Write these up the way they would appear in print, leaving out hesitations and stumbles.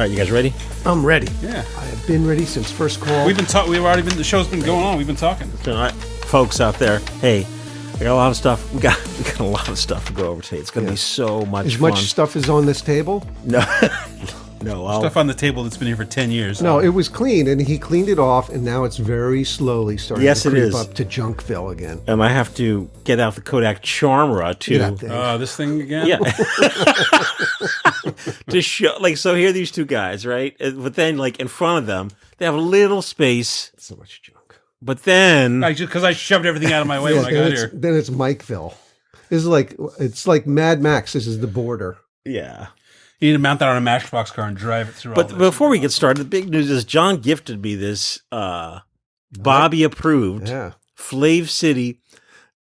right, you guys ready? I'm ready. Yeah. I have been ready since first call. We've been talking. The show's been going on. We've been talking. All right, folks out there, hey, we got a lot of stuff. We got a lot of stuff to go over today. It's going to be so much As fun. much stuff is on this table? No. No, Stuff on the table that's been here for 10 years. No, it was clean, and he cleaned it off, and now it's very slowly starting to creep up to Junkville again. And I have to get out the Kodak Charmera to... this thing again? Yeah. To show, like, so here are these two guys, right? But then, like, in front of them, they have a little space. So much junk. But then... Because I shoved everything out of my way when I got here. Then it's Mikeville. It's like Mad Max. This is the border. Yeah. You need to mount that on a Matchbox car and drive it through all But this. before we get started, the big news is John gifted me this Bobby-approved Flav City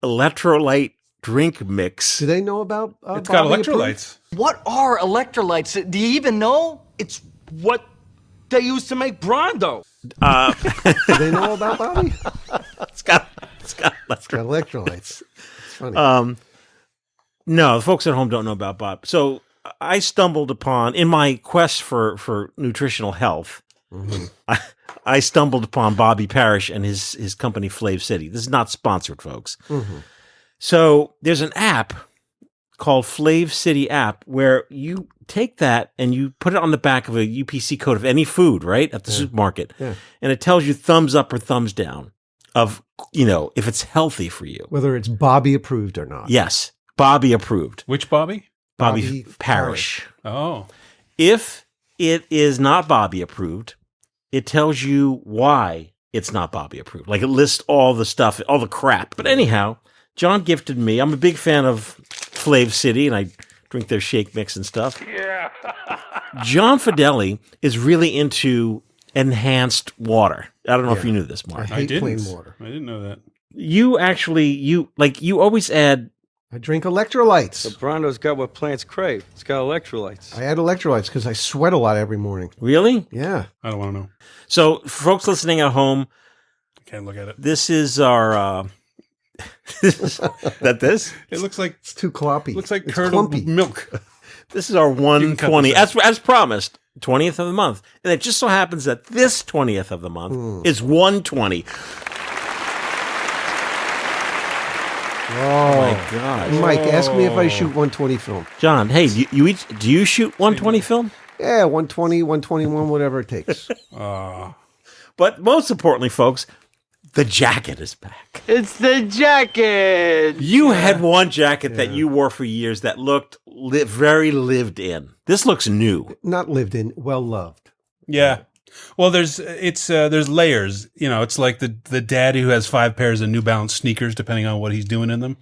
electrolyte drink mix. Do they know about It's got electrolytes. What are electrolytes? Do you even know? It's what they use to make Brondo. Do they know about Bobby? It's got electrolytes. It's funny. No, the folks at home don't know about Bob. So I stumbled upon, in my quest for nutritional health, I stumbled upon Bobby Parrish and his company Flav City. This is not sponsored, folks. So there's an app called Flav City app where you take that and you put it on the back of a UPC code of any food, right, at the supermarket, and it tells you thumbs up or thumbs down of, if it's healthy for you. Whether it's Bobby approved or not. Yes, Bobby approved. Which Bobby? Bobby Parrish. Oh. If it is not Bobby approved, it tells you why it's not Bobby approved. Like it lists all the stuff, all the crap. But anyhow, John gifted me. I'm a big fan of Flav City, and I drink their shake mix and stuff. Yeah. John Fedele is really into enhanced water. I don't know if you knew this, Mark. I hate plain water. I didn't know that. You always add... I drink electrolytes. The Brondo's got what plants crave. It's got electrolytes. I add electrolytes because I sweat a lot every morning. Really? Yeah. I don't want to know. So, for folks listening at home, Can't look at it. this is our... this? It looks like It's too cloppy. looks like It's curdled clumpy. milk. This is our can cut 120, this as promised, 20th of the month. And it just so happens that this 20th of the month is 120. Oh, my gosh. Mike, ask me if I shoot 120 film. John, hey, do you shoot 120 film? Yeah, 120, 121, whatever it takes. But most importantly, folks, the jacket is back. It's the jacket. You had one jacket that you wore for years that looked very lived in. This looks new. Not lived in, well loved. Yeah. Well, there's layers. It's like the dad who has 5 pairs of New Balance sneakers, depending on what he's doing in them.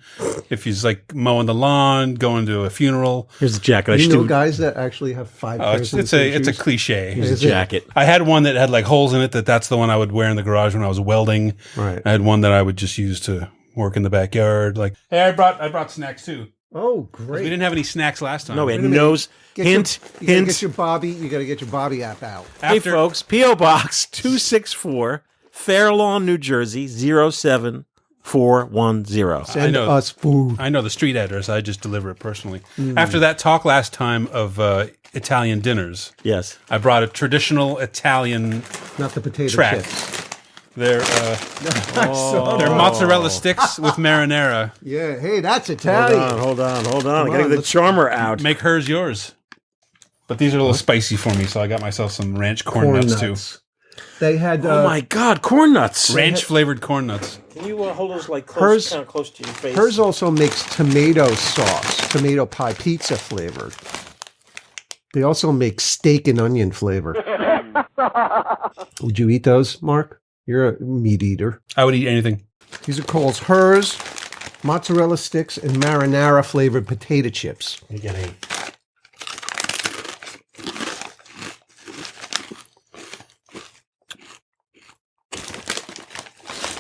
If he's like mowing the lawn, going to a funeral. Here's the jacket. You know guys that actually have 5 pairs of It's a cliche. Here's the jacket. I had one that had like holes in it. That's the one I would wear in the garage when I was welding. Right. I had one that I would just use to work in the backyard. Like, hey, I brought snacks too. Oh, We great. didn't have any snacks last time. No, we had Wait a minute. nose. You Hint. gotta get your Bobby app out. Hey, folks, P.O. Box 264, Fair Lawn, New Jersey, 07410. Send know. us food. I know the street address. I just deliver it personally. After that talk last time of Italian dinners, Yes. I brought a traditional Italian. Not the potato Track. chips. They're mozzarella sticks with marinara. Yeah, hey, that's Italian. Hold on. I on, gotta get the let's- Charmer out. Make hers yours. But these are a little spicy for me, so I got myself some ranch corn nuts too. They had Oh my God, corn nuts! Ranch flavored corn nuts. Can you hold those like Hers- kind of close to your face? hers also makes tomato sauce, tomato pie pizza flavored. They also make steak and onion flavor. Would you eat those, Mark? You're a meat eater. I would eat anything. These are called hers, mozzarella sticks, and marinara flavored potato chips. You get a.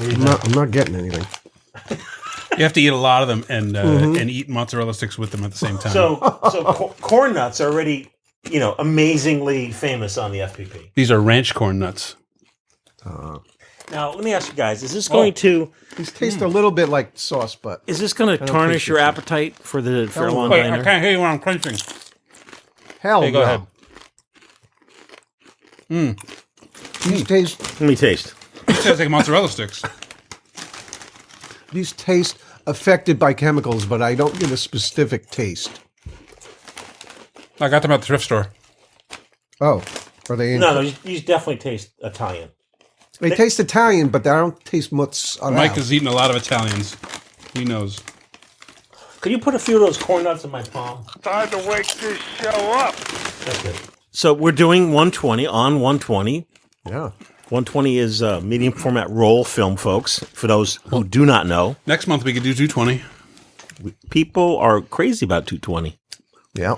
I'm not getting anything. You have to eat a lot of them and eat mozzarella sticks with them at the same time. So corn nuts are already, amazingly famous on the FPP. These are ranch corn nuts. Now, let me ask you guys: is this going to These taste a little bit like sauce, but tarnish your appetite for the Fair Lawn Wait, I Diner? can't hear you when I'm crunching. hell Hey, go no. ahead. These taste Let me taste. It tastes like mozzarella sticks. these taste affected by chemicals, but I don't get a specific taste. I got them at the thrift store. Oh, are they? No, these definitely taste Italian. They taste Italian, but they don't taste mozzarella. Mike has eaten a lot of Italians. He knows. Could you put a few of those corn nuts in my palm? Time to wake this show up. That's good. So we're doing 120 on 120. Yeah. 120 is medium format roll film, folks. For those who do not know, Next month we could do 220. people are crazy about 220. Yeah.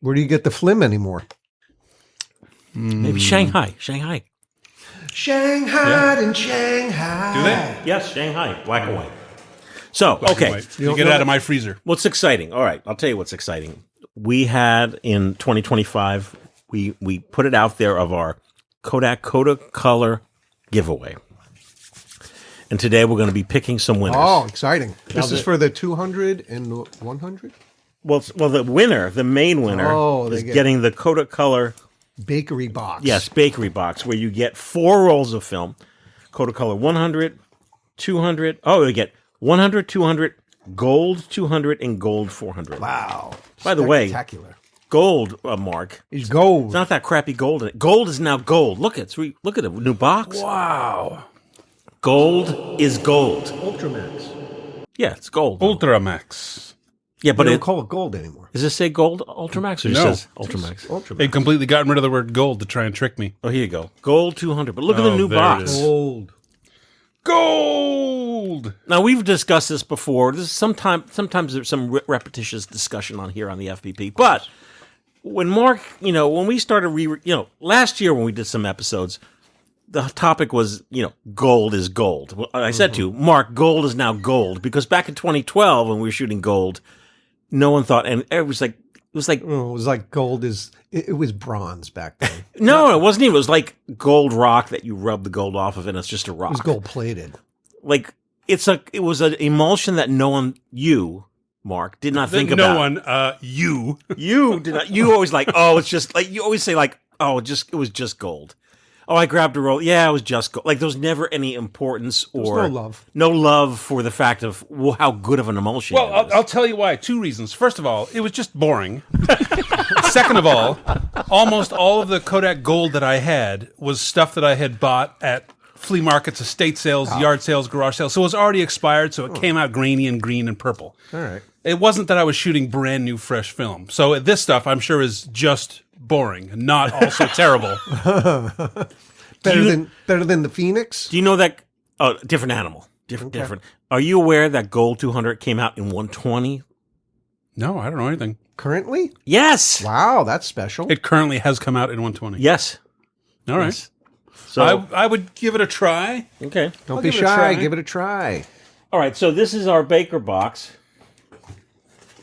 Where do you get the flim anymore? Maybe Shanghai. Shanghai and Shanghai. Do they? Yes, Shanghai. Black and white. So, okay. Wait, you get it out of my freezer. What's exciting? All right, I'll tell you what's exciting. We had in 2025, we put it out there of our Kodak Color giveaway. And today we're going to be picking some winners. Oh, exciting. This Now is for the 200 and the 100? Well, the winner, the main winner, Oh, they is get- getting the Kodak Color, Bakery box. yes, bakery box, where you get 4 rolls of film. Kodak Color 100, 200. Oh, you get 100, 200, gold 200, and gold 400. Wow. By the way- Spectacular. Gold, Mark. It's gold. It's not that crappy gold in it. Gold is now gold. Look at look at it, new box. Wow. Gold is gold. Ultramax. Yeah, it's gold. Ultramax. Yeah, but They it don't call it gold anymore. does it say gold Ultramax or just No. says Ultramax? Ultramax. They've completely gotten rid of the word gold to try and trick me. Oh, here you go. Gold 200. But look at the Oh, new there it box. is. Gold. Gold! Now we've discussed this before. This is sometimes there's some repetitious discussion on here on the FPP. But when Mark, when we started last year when we did some episodes, the topic was, gold is gold. Well, I said to you, Mark, gold is now gold because back in 2012 when we were shooting gold, no one thought, and it was like Oh, it was like gold is. It was bronze back then. It no, it wasn't even. It was like gold rock that you rub the gold off of, and it's just a rock. was gold plated. Like it was an emulsion that no one, you, Mark, did not think about. No one, you. You did not. You always like, oh, it's just like you always say like, oh, it was just gold. Oh, I grabbed a roll. Yeah, it was just gold. Like there was never any importance or no love. no love for the fact of how good of an emulsion. Well, it is. I'll tell you why. 2 reasons. First of all, it was just boring. Second of all, almost all of the Kodak gold that I had was stuff that I had bought at flea markets, estate sales, yard sales, garage sales. So it was already expired, so it came out grainy and green and purple. All right. It wasn't that I was shooting brand new, fresh film. So this stuff, I'm sure, is just boring, not also terrible. Better than the Phoenix. Do you know that? Oh, different animal. Different. Are you aware that Gold 200 came out in 120? No, I don't know anything. Currently? Yes. Wow, that's special. It currently has come out in 120. Yes. All right. Yes. So I would give it a try. okay. Don't I'll be give it a shy. try. Give it a try. All right. So this is our Baker box,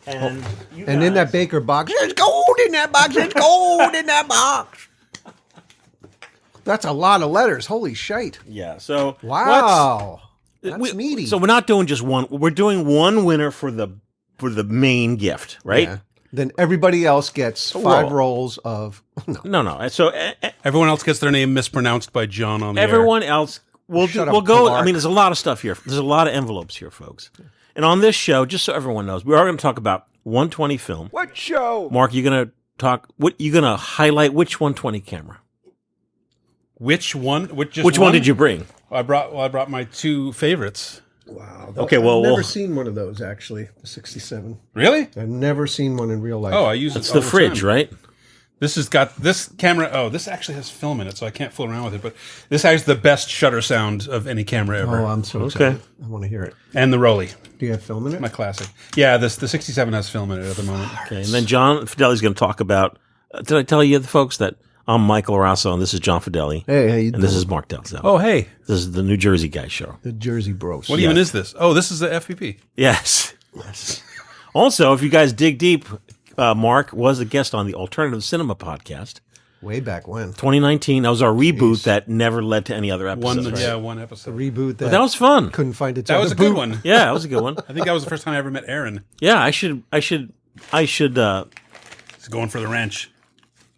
and And in that Baker box, there's gold in that box. There's gold in that box. That's a lot of letters. Holy shite. yeah. So Wow. That's meaty. So we're not doing just one. We're doing one winner for the main gift, right? Yeah. Then everybody else gets 5 roll. rolls of. No. No. So Everyone else gets their name mispronounced by John on the air. everyone else, we'll Shut up, we'll go. Clark. I mean, there's a lot of stuff here. There's a lot of envelopes here, folks. And on this show, just so everyone knows, we are going to talk about 120 film. What show? Mark, you're going to talk. What you're going to highlight? Which 120 camera? Which one? Which one did you bring? I brought my 2 favorites. Wow. Okay, well, I've never we'll- seen one of those, actually. The 67. Really? I've never seen one in real life. Oh, I use It's it all the fridge, time. right? This has got this camera. Oh, this actually has film in it, so I can't fool around with it. But this has the best shutter sound of any camera ever, Oh, I'm so excited. I want to hear it. and the Rollie, Do you have film in it? my classic. Yeah, the 67 has film in it at the moment. Okay, and then John Fedele is going to talk about. Did I tell you, the folks, that I'm Michael Raso and this is John Fedele, Hey, how you and this doing? is Mark Dalzell. Oh, hey, This is the New Jersey Guy Show. The Jersey Bros. what even is this? Oh, this is the FPP. Yes. Also, if you guys dig deep, Mark was a guest on the Alternative Cinema podcast, Way back when. 2019. That was our reboot that never led to any other One episodes. episode. Reboot that, That was fun. couldn't find its That was other a good boot. one. Yeah, that was a good one. I think that was the first time I ever met Aaron. Yeah, I should. He's going for the ranch.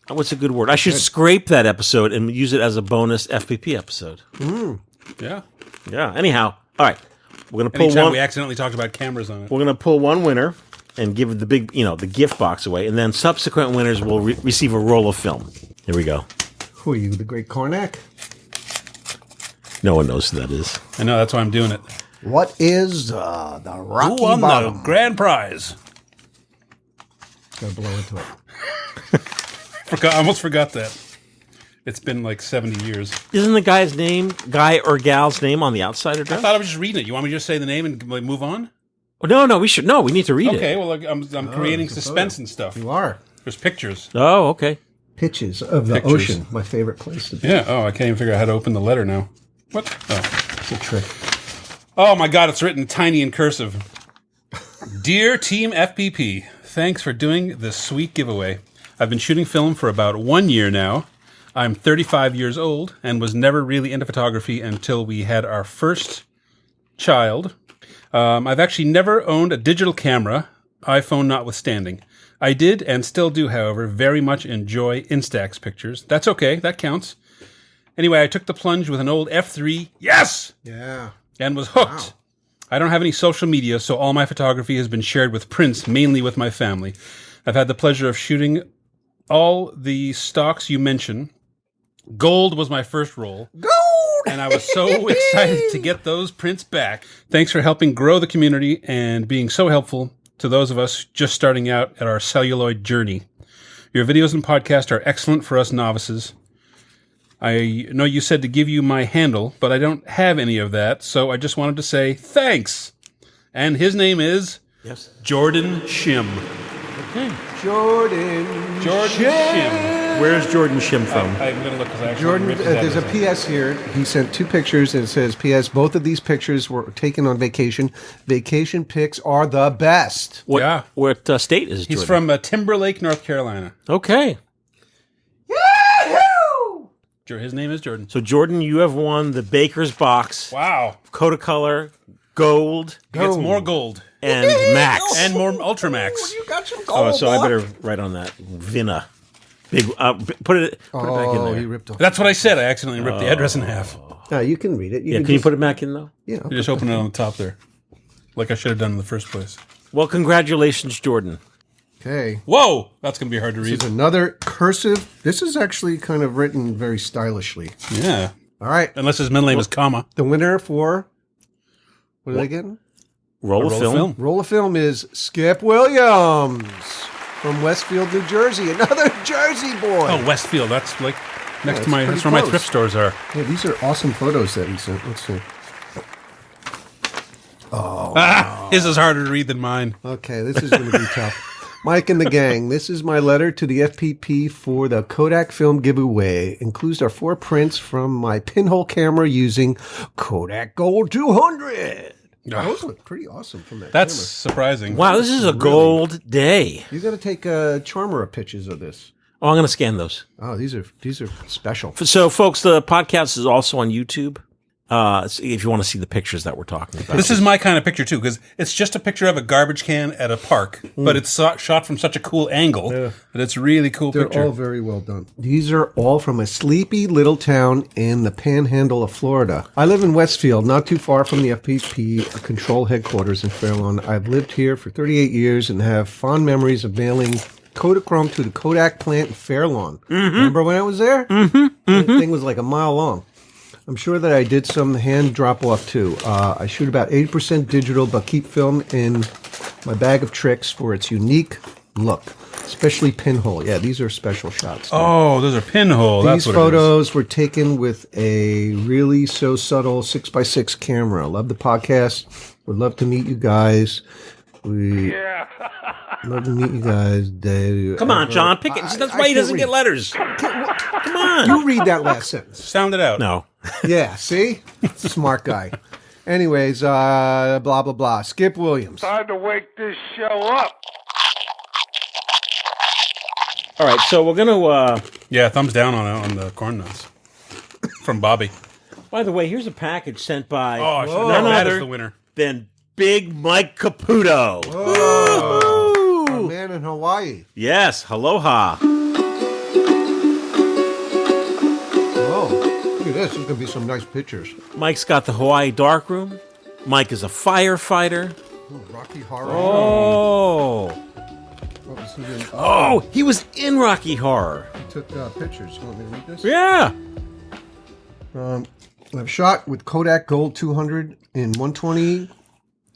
What's a good word? I should scrape that episode and use it as a bonus FPP episode. Yeah. Yeah. Anyhow, all right. We're gonna pull Anytime one. we accidentally talked about cameras on it. We're gonna pull one winner and give the big, the gift box away, and then subsequent winners will receive a roll of film. Here we go. Who are you, the Great Karnak? No one knows who that is. I know, that's why I'm doing it. What is the Who Rocky won Bottom? the grand prize? Gotta blow into it. I almost forgot that. It's been like 70 years. Isn't the guy or gal's name on the outside I address? thought I was just reading it. You want me to just say the name and like, move on? No, we should. No, we need to read Okay, it. well, like, I'm creating it's a suspense photo. and stuff. You are. There's pictures. Oh, okay. Pitches of the Pictures. ocean. My favorite place to be. Yeah. Oh, I can't even figure out how to open the letter now. What? Oh. It's a trick. Oh my God, it's written tiny in cursive. Dear Team FPP, thanks for doing this sweet giveaway. I've been shooting film for about 1 year now. I'm 35 years old and was never really into photography until we had our first child. I've actually never owned a digital camera, iPhone notwithstanding. I did and still do, however, very much enjoy Instax pictures. That's okay, that counts. Anyway, I took the plunge with an old F3, yes, Yeah. and was hooked. Wow. I don't have any social media, so all my photography has been shared with prints, mainly with my family. I've had the pleasure of shooting all the stocks you mentioned. Gold was my first roll. Gold! And I was so excited to get those prints back. Thanks for helping grow the community and being so helpful to those of us just starting out at our celluloid journey. Your videos and podcasts are excellent for us novices. I know you said to give you my handle, but I don't have any of that, so I just wanted to say thanks. And his name is Jordan Shim. Okay. Jordan Shim. Where's Jordan Shim from? I'm going to look because I actually Jordan, ripped his there's a address out. PS here. He sent 2 pictures and it says, PS, both of these pictures were taken on vacation. Vacation pics are the best. What, Yeah. What state is He's Jordan? from Timberlake, North Carolina. Okay. His name is Jordan. So, Jordan, you have won the Baker's Box, Wow. Kodacolor, Gold, He gets more gold. and Max. And more Ultramax. You got some Oh, so I better write on that. Vina. Put it back in there. he ripped off. That's what I said. I accidentally ripped the address in half. No, you can read it. Yeah, can you put it back in, though? Yeah. You just open it on the top there. Like I should have done in the first place. Well, congratulations, Jordan. Okay. Whoa! That's going to be hard to This read. is another cursive. This is actually kind of written very stylishly. Yeah. All right. Unless his middle name is comma. The winner for, what are they getting? Roll of film. Roll of film is Skip Williams from Westfield, New Jersey. Another Jersey boy. Oh, Westfield. That's like next it's to my. pretty That's where my close. thrift stores are. Yeah, these are awesome photos that he sent. Let's see. His is harder to read than mine. Okay, this is going to be tough. Mike and the gang, this is my letter to the FPP for the Kodak film giveaway. Includes our 4 prints from my pinhole camera using Kodak Gold 200. Those look pretty awesome from that That's camera. surprising. Wow, this is a gold day. You got to take Charmera pictures of this. Oh, I'm going to scan those. Oh, these are special. So, folks, the podcast is also on YouTube. If you want to see the pictures that we're talking about. This is my kind of picture too, because it's just a picture of a garbage can at a park, but it's shot from such a cool angle that it's really cool They're picture. all very well done. These are all from a sleepy little town in the panhandle of Florida. I live in Westfield, not too far from the FPP control headquarters in Fairlawn. I've lived here for 38 years and have fond memories of mailing Kodachrome to the Kodak plant in Fairlawn. Remember when I was there? The thing was like a mile long. I'm sure that I did some hand drop-off too. I shoot about 80% digital, but keep film in my bag of tricks for its unique look, especially pinhole. Yeah, these are special shots. Oh, those are pinhole. That's These what photos were taken with a really so subtle 6x6 camera. Love the podcast. Would love to meet you guys. We love to meet you guys. Come on, John, pick it. That's why he doesn't get letters. Come on. You read that last sentence. Sound it out. No. Yeah, see? Smart guy. Anyways, blah, blah, blah. Skip Williams. Time to wake this show up. All right, so we're going to... Yeah, thumbs down on the corn nuts from Bobby. By the way, here's a package sent by Oh, I should none have that as other the winner. than Big Mike Caputo. Our man in Hawaii. Yes, aloha. Look at this. There's going to be some nice pictures. Mike's got the Hawaii darkroom. Mike is a firefighter. Ooh, Rocky Horror. Oh. What was he doing? Oh, he was in Rocky Horror. He took pictures. You want me to read this? Yeah. I've shot with Kodak Gold 200 in 120.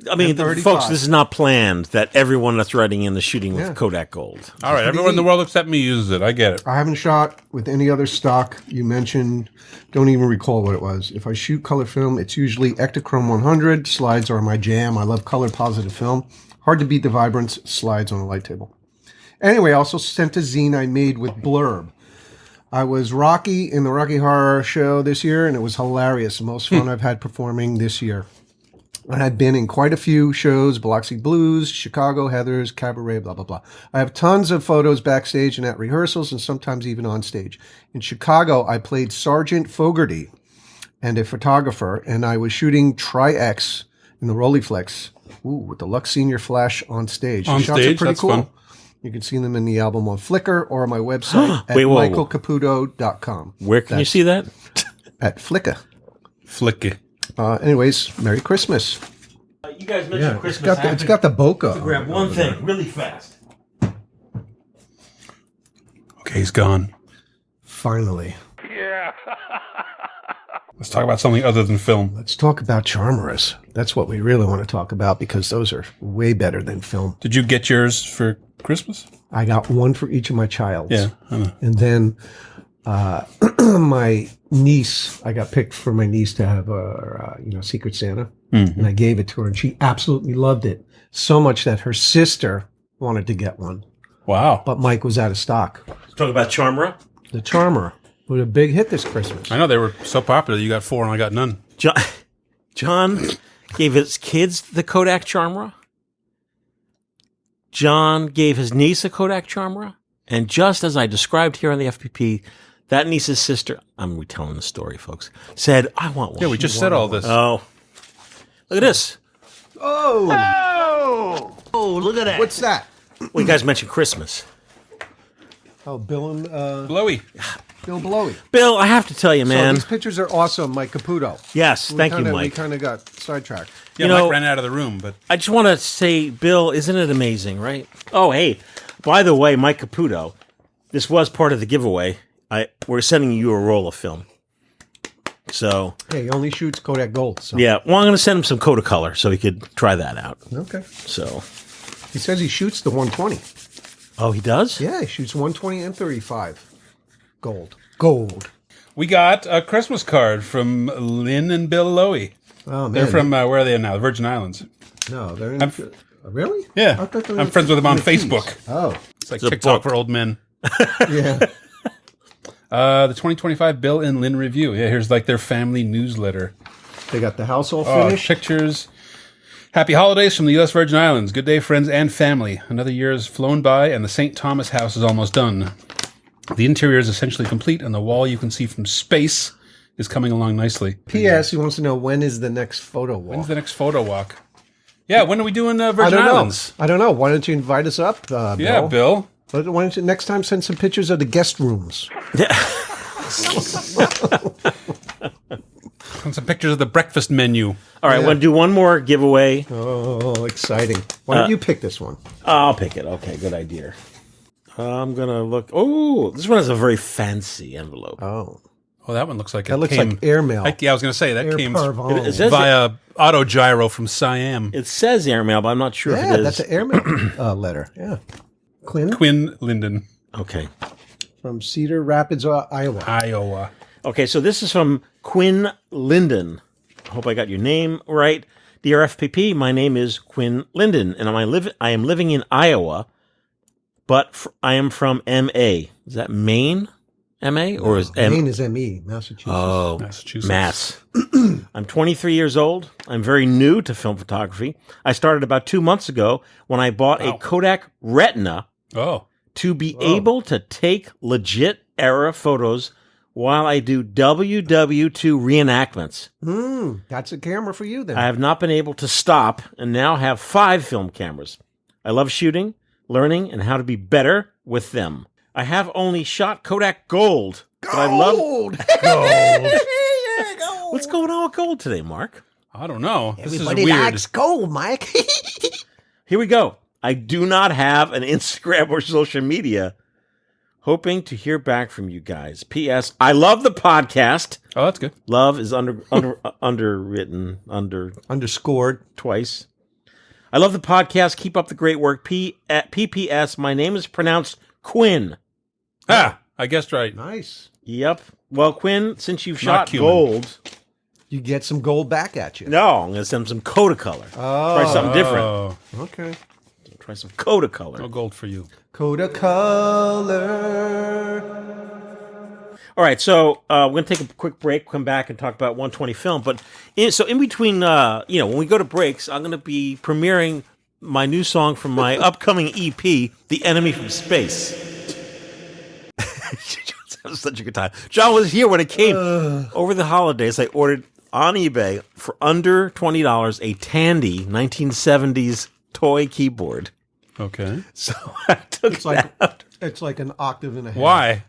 I mean, And 35. folks, this is not planned that everyone that's writing in is shooting with Yeah. Kodak Gold. All right, everyone in the world except me uses it. I get it. I haven't shot with any other stock you mentioned. Don't even recall what it was. If I shoot color film, it's usually Ektachrome 100. Slides are my jam. I love color positive film. Hard to beat the vibrance. Slides on a light table. Anyway, I also sent a zine I made with Blurb. I was Rocky in the Rocky Horror Show this year, and it was hilarious. The most fun I've had performing this year. And I've been in quite a few shows, Biloxi Blues, Chicago, Heathers, Cabaret, blah, blah, blah. I have tons of photos backstage and at rehearsals and sometimes even on stage. In Chicago, I played Sergeant Fogarty and a photographer, and I was shooting Tri-X in the Rolleiflex with the Lux Senior Flash on stage. On The shots stage? are pretty That's cool. fun. You can see them in the album on Flickr or on my website at Wait, whoa, whoa. michaelcaputo.com. Where can you see that? At Flickr. Flicky. Anyways, Merry Christmas. You guys mentioned Yeah, Christmas. it's got the bokeh. grab one thing really fast. Okay, he's gone. Finally. Yeah. Let's talk about something other than film. Let's talk about Charmeras. That's what we really want to talk about because those are way better than film. Did you get yours for Christmas? I got one for each of my childs. Yeah, I know. And then my niece, I got picked for my niece to have a Secret Santa. And I gave it to her, and she absolutely loved it. So much that her sister wanted to get one. Wow. But Mike was out of stock. Talk about Charmera. The Charmer was a big hit this Christmas. I know they were so popular. You got 4 and I got none. John gave his kids the Kodak Charmera. John gave his niece a Kodak Charmera. And just as I described here on the FPP, that niece's sister, I'm retelling the story, folks, said, I want one. Yeah, we just said all this. Oh. Look at this. Oh! Oh, look at that. What's that? Well, you guys mentioned Christmas. Oh, Bill and Blowy. Bill Blowy. Bill, I have to tell you, So man. these pictures are awesome, Mike Caputo. Yes, thank you, We Mike. kind of got sidetracked. Yeah, You know- Mike ran out of the room, but I just want to say, Bill, isn't it amazing, right? Oh, hey, by the way, Mike Caputo, this was part of the giveaway. We're sending you a roll of film. So, Hey, he only shoots Kodak Gold. So. yeah, well, I'm going to send him some Kodacolor so he could try that out. Okay. So, He says he shoots the 120. oh, he does? Yeah, he shoots 120 and 35. Gold. we got a Christmas card from Lynn and Bill Lowy. Oh, man. They're from, where are they now? The Virgin Islands. No, they're in... Really? Yeah. I thought they were I'm friends with them on in the Keys. Facebook. Oh, It's like It's a TikTok book. for old men. yeah. The 2025 Bill and Lynn review. Yeah, here's like their family newsletter. They got the house all Oh, finished. pictures. Happy holidays from the U.S. Virgin Islands. Good day, friends and family. Another year has flown by, and the St. Thomas house is almost done. The interior is essentially complete, and the wall you can see from space is coming along nicely. P.S. He wants to know when is the next photo walk. When's the next photo walk? Yeah, when are we doing I Virgin don't Islands? know. I don't know. Why don't you invite us up, Bill? Yeah, Bill. Why don't you next time send some pictures of the guest rooms? And some pictures of the breakfast menu. All right, want to do one more giveaway? Oh, exciting. Why don't you pick this one? I'll pick it. Okay, good idea. I'm going to look. Oh, this one has a very fancy envelope. Oh, Oh, that one looks like that it looks came. like airmail. Yeah, I was going to say that Air came Parvon. It says via auto gyro from Siam. It says airmail, but I'm not sure if Yeah, it is. that's an airmail letter. Yeah. Quinn Linden, Okay. From Cedar Rapids, Iowa. Iowa. Okay, so this is from Quinn Linden. I hope I got your name right. Dear FPP, my name is Quinn Linden, and I am living in Iowa, but I am from MA. Is that Maine? MA? Or is Maine is ME, Massachusetts. Oh, Massachusetts. Mass. I'm 23 years old. I'm very new to film photography. I started about 2 months ago when I bought a Kodak Retina Oh, to be able to take legit era photos while I do WW2 reenactments. That's a camera for you then. I have not been able to stop and now have 5 film cameras. I love shooting, learning, and how to be better with them. I have only shot Kodak Gold, but I love Gold! What's going on with gold today, Mark? I don't know. This Everybody is weird. likes gold, Mike. Here we go. I do not have an Instagram or social media. Hoping to hear back from you guys. P.S. I love the podcast. Oh, that's good. Love is underwritten Underscored. twice. I love the podcast. Keep up the great work. P.P.S. My name is pronounced Quinn. Ah, I guessed right. Nice. Yep. Well, Quinn, since you've Not shot cumin. gold, You get some gold back at you. no, I'm going to send some Kodacolor. Try something different. Oh, Okay. Try some Kodacolor. no gold for you. Kodacolor. All right, so we're going to take a quick break, come back and talk about 120 film. But in between, when we go to breaks, I'm going to be premiering my new song from my upcoming EP, The Enemy from Space. John's having such a good time. John was here when it came. Over the holidays, I ordered on eBay for under $20 a Tandy 1970s toy keyboard. Okay. So I took It's like an octave and a half. Why?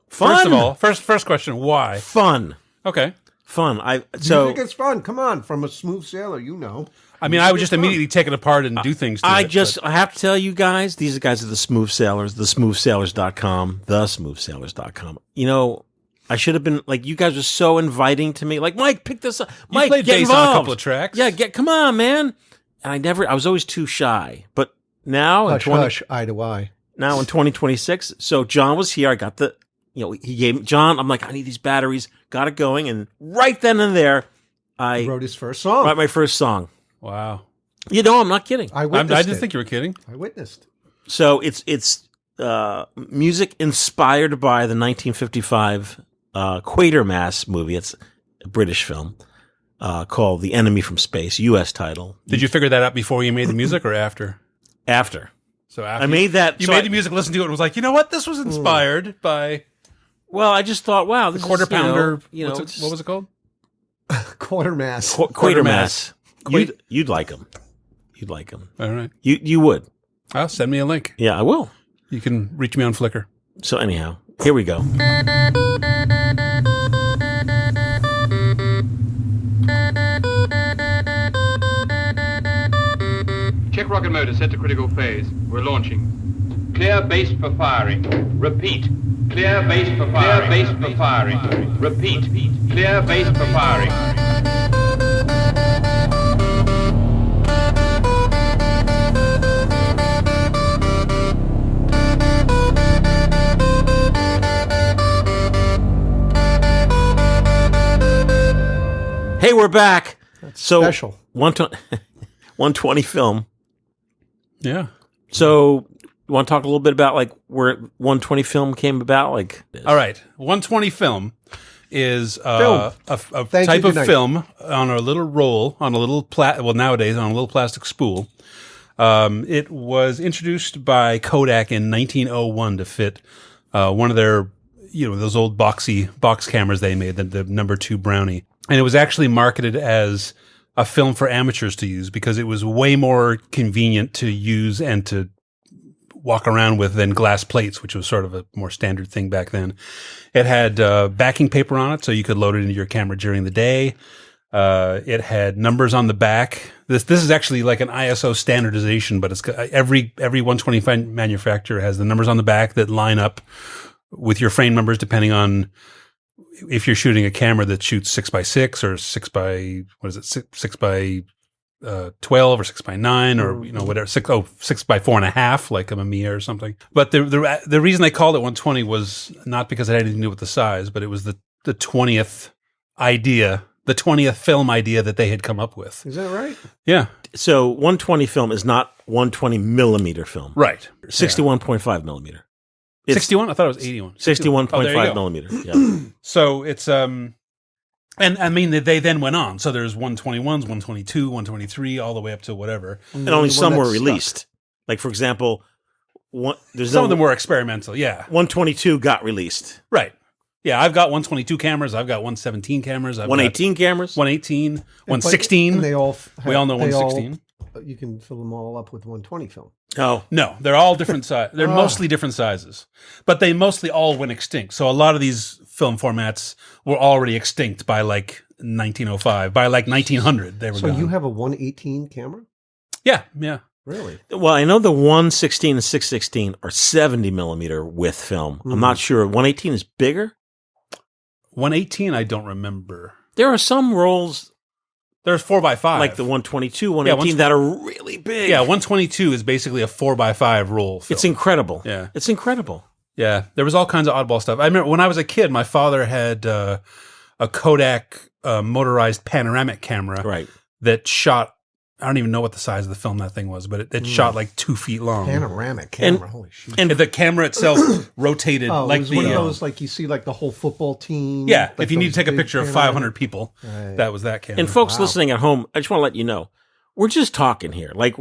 fun. First of all, first question, why? Fun. Okay. Fun. You think it's fun? Come on, from a smooth sailor, you know. I mean, I would just immediately take it apart and do things to I it. have to tell you guys, these guys are the Smooth Sailors, thesmoothsailors.com, thesmoothsailors.com. You know, I should have been, like, you guys are so inviting to me. Like, Mike, pick this up. Mike, played get bass involved. on a couple of tracks. Yeah, come on, man. And I was always too shy. But now, Hush, eye to eye. now in 2026, so John was here. I got he gave John, I'm like, I need these batteries. Got it going. And right then and there, I Wrote his first song. wrote my first song. Wow. You know, I'm not kidding. I I witnessed didn't it. think you were kidding. I witnessed. So it's music inspired by the 1955 Quatermass movie. It's a British film called The Enemy from Space, U.S. title. Did you figure that out before you made the music or after? After. So after I made that. You so made I- the music, listened to it, and was like, you know what? This was inspired by Well, I just thought, wow, this Quarter is, Pounder. You know, what was it called? Quartermass. Quatermass. You'd like them. You'd like them. All right. You would. Well, send me a link. Yeah, I will. You can reach me on Flickr. So anyhow, here we go. Check rocket motor set to critical phase. We're launching. Clear base for firing. Repeat. Clear base for firing. Clear base for firing. Repeat. Clear base for firing. Hey, we're back. So special. 120 film. Yeah. So you want to talk a little bit about like where 120 film came about? Like, All right. 120 film is Film. a Thank type you, of good night. film on a little roll, on a little nowadays on a little plastic spool. It was introduced by Kodak in 1901 to fit one of their, those old box cameras they made, the number 2 Brownie. And it was actually marketed as a film for amateurs to use because it was way more convenient to use and to walk around with than glass plates, which was sort of a more standard thing back then. It had backing paper on it, so you could load it into your camera during the day. It had numbers on the back. This is actually like an ISO standardization, but it's every 125 manufacturer has the numbers on the back that line up with your frame numbers depending on if you're shooting a camera that shoots 6x6 or 6x12 or 6x9 or whatever 6x4.5 like a Mamiya or something. But the reason they called it 120 was not because it had anything to do with the size, but it was the 20th idea, the 20th film idea that they had come up with. Is that right? Yeah, so 120 film is not 120 millimeter film. right. 61.5 millimeter. It's 61. I thought it was 81. 61.5 Oh, there you go. millimeter. Yeah. So it's and I mean they then went on. So there's 121s, 122, 123, all the way up to whatever. And only The one some were that's released. Like for example, Some of them were experimental. Yeah, 122 got released. right. Yeah, I've got 122 cameras. I've got 117 cameras. I've 118 cameras. 118, stuff. 116. And they all. We all know 116. You can fill them all up with 120 film. Oh, No, they're all different sizes. They're mostly different sizes, but they mostly all went extinct. So a lot of these film formats were already extinct by like 1905. By like 1900, they were So gone. you have a 118 camera? Yeah. Really? Well, I know the 116 and 616 are 70 millimeter with film. I'm not sure. 118 is bigger. 118, I don't remember. There are some rolls There's 4x5. like the 122, 118 that are really big. Yeah, 122 is basically a 4x5 roll film. It's incredible. Yeah. It's incredible. Yeah, there was all kinds of oddball stuff. I remember when I was a kid, my father had a Kodak motorized panoramic camera Right. that shot, I don't even know what the size of the film that thing was, but it shot like 2 feet long. Panoramic camera. Holy shit. And the camera itself rotated Oh, like it was the... one of those, like you see like the whole football team. yeah, like if you need to those take a big picture of panoramic- 500 people, Right. that was that camera. And folks listening at home, I just want to let you know, we're just talking here. Like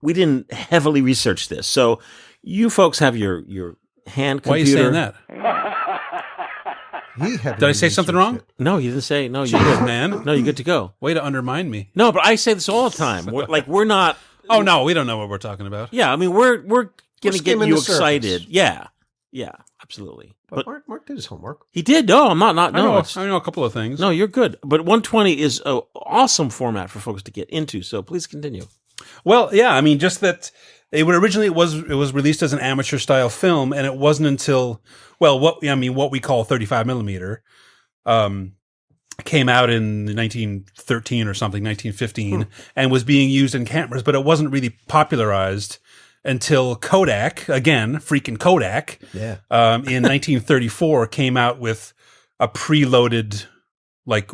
we didn't heavily research this. So you folks have your hand computer. Why are you saying that? Did I say something wrong? No, you didn't say. No, you're Jeez, good. man. No, you're good to go. Way to undermine me. No, but I say this all the time. We're not. Oh, no, we don't know what we're talking about. Yeah, I mean, we're going to get skimming you the surface. excited. Yeah, absolutely. But But Mark did his homework. he did. No, I'm not. I know it's- I know a couple of things. no, you're good. But 120 is an awesome format for folks to get into. So please continue. Well, yeah, I mean, just that it was released as an amateur style film, and it wasn't until what we call 35 millimeter came out in 1913 or something, 1915, and was being used in cameras, but it wasn't really popularized until Kodak, again, freaking Kodak, Yeah. in 1934 came out with a preloaded, like,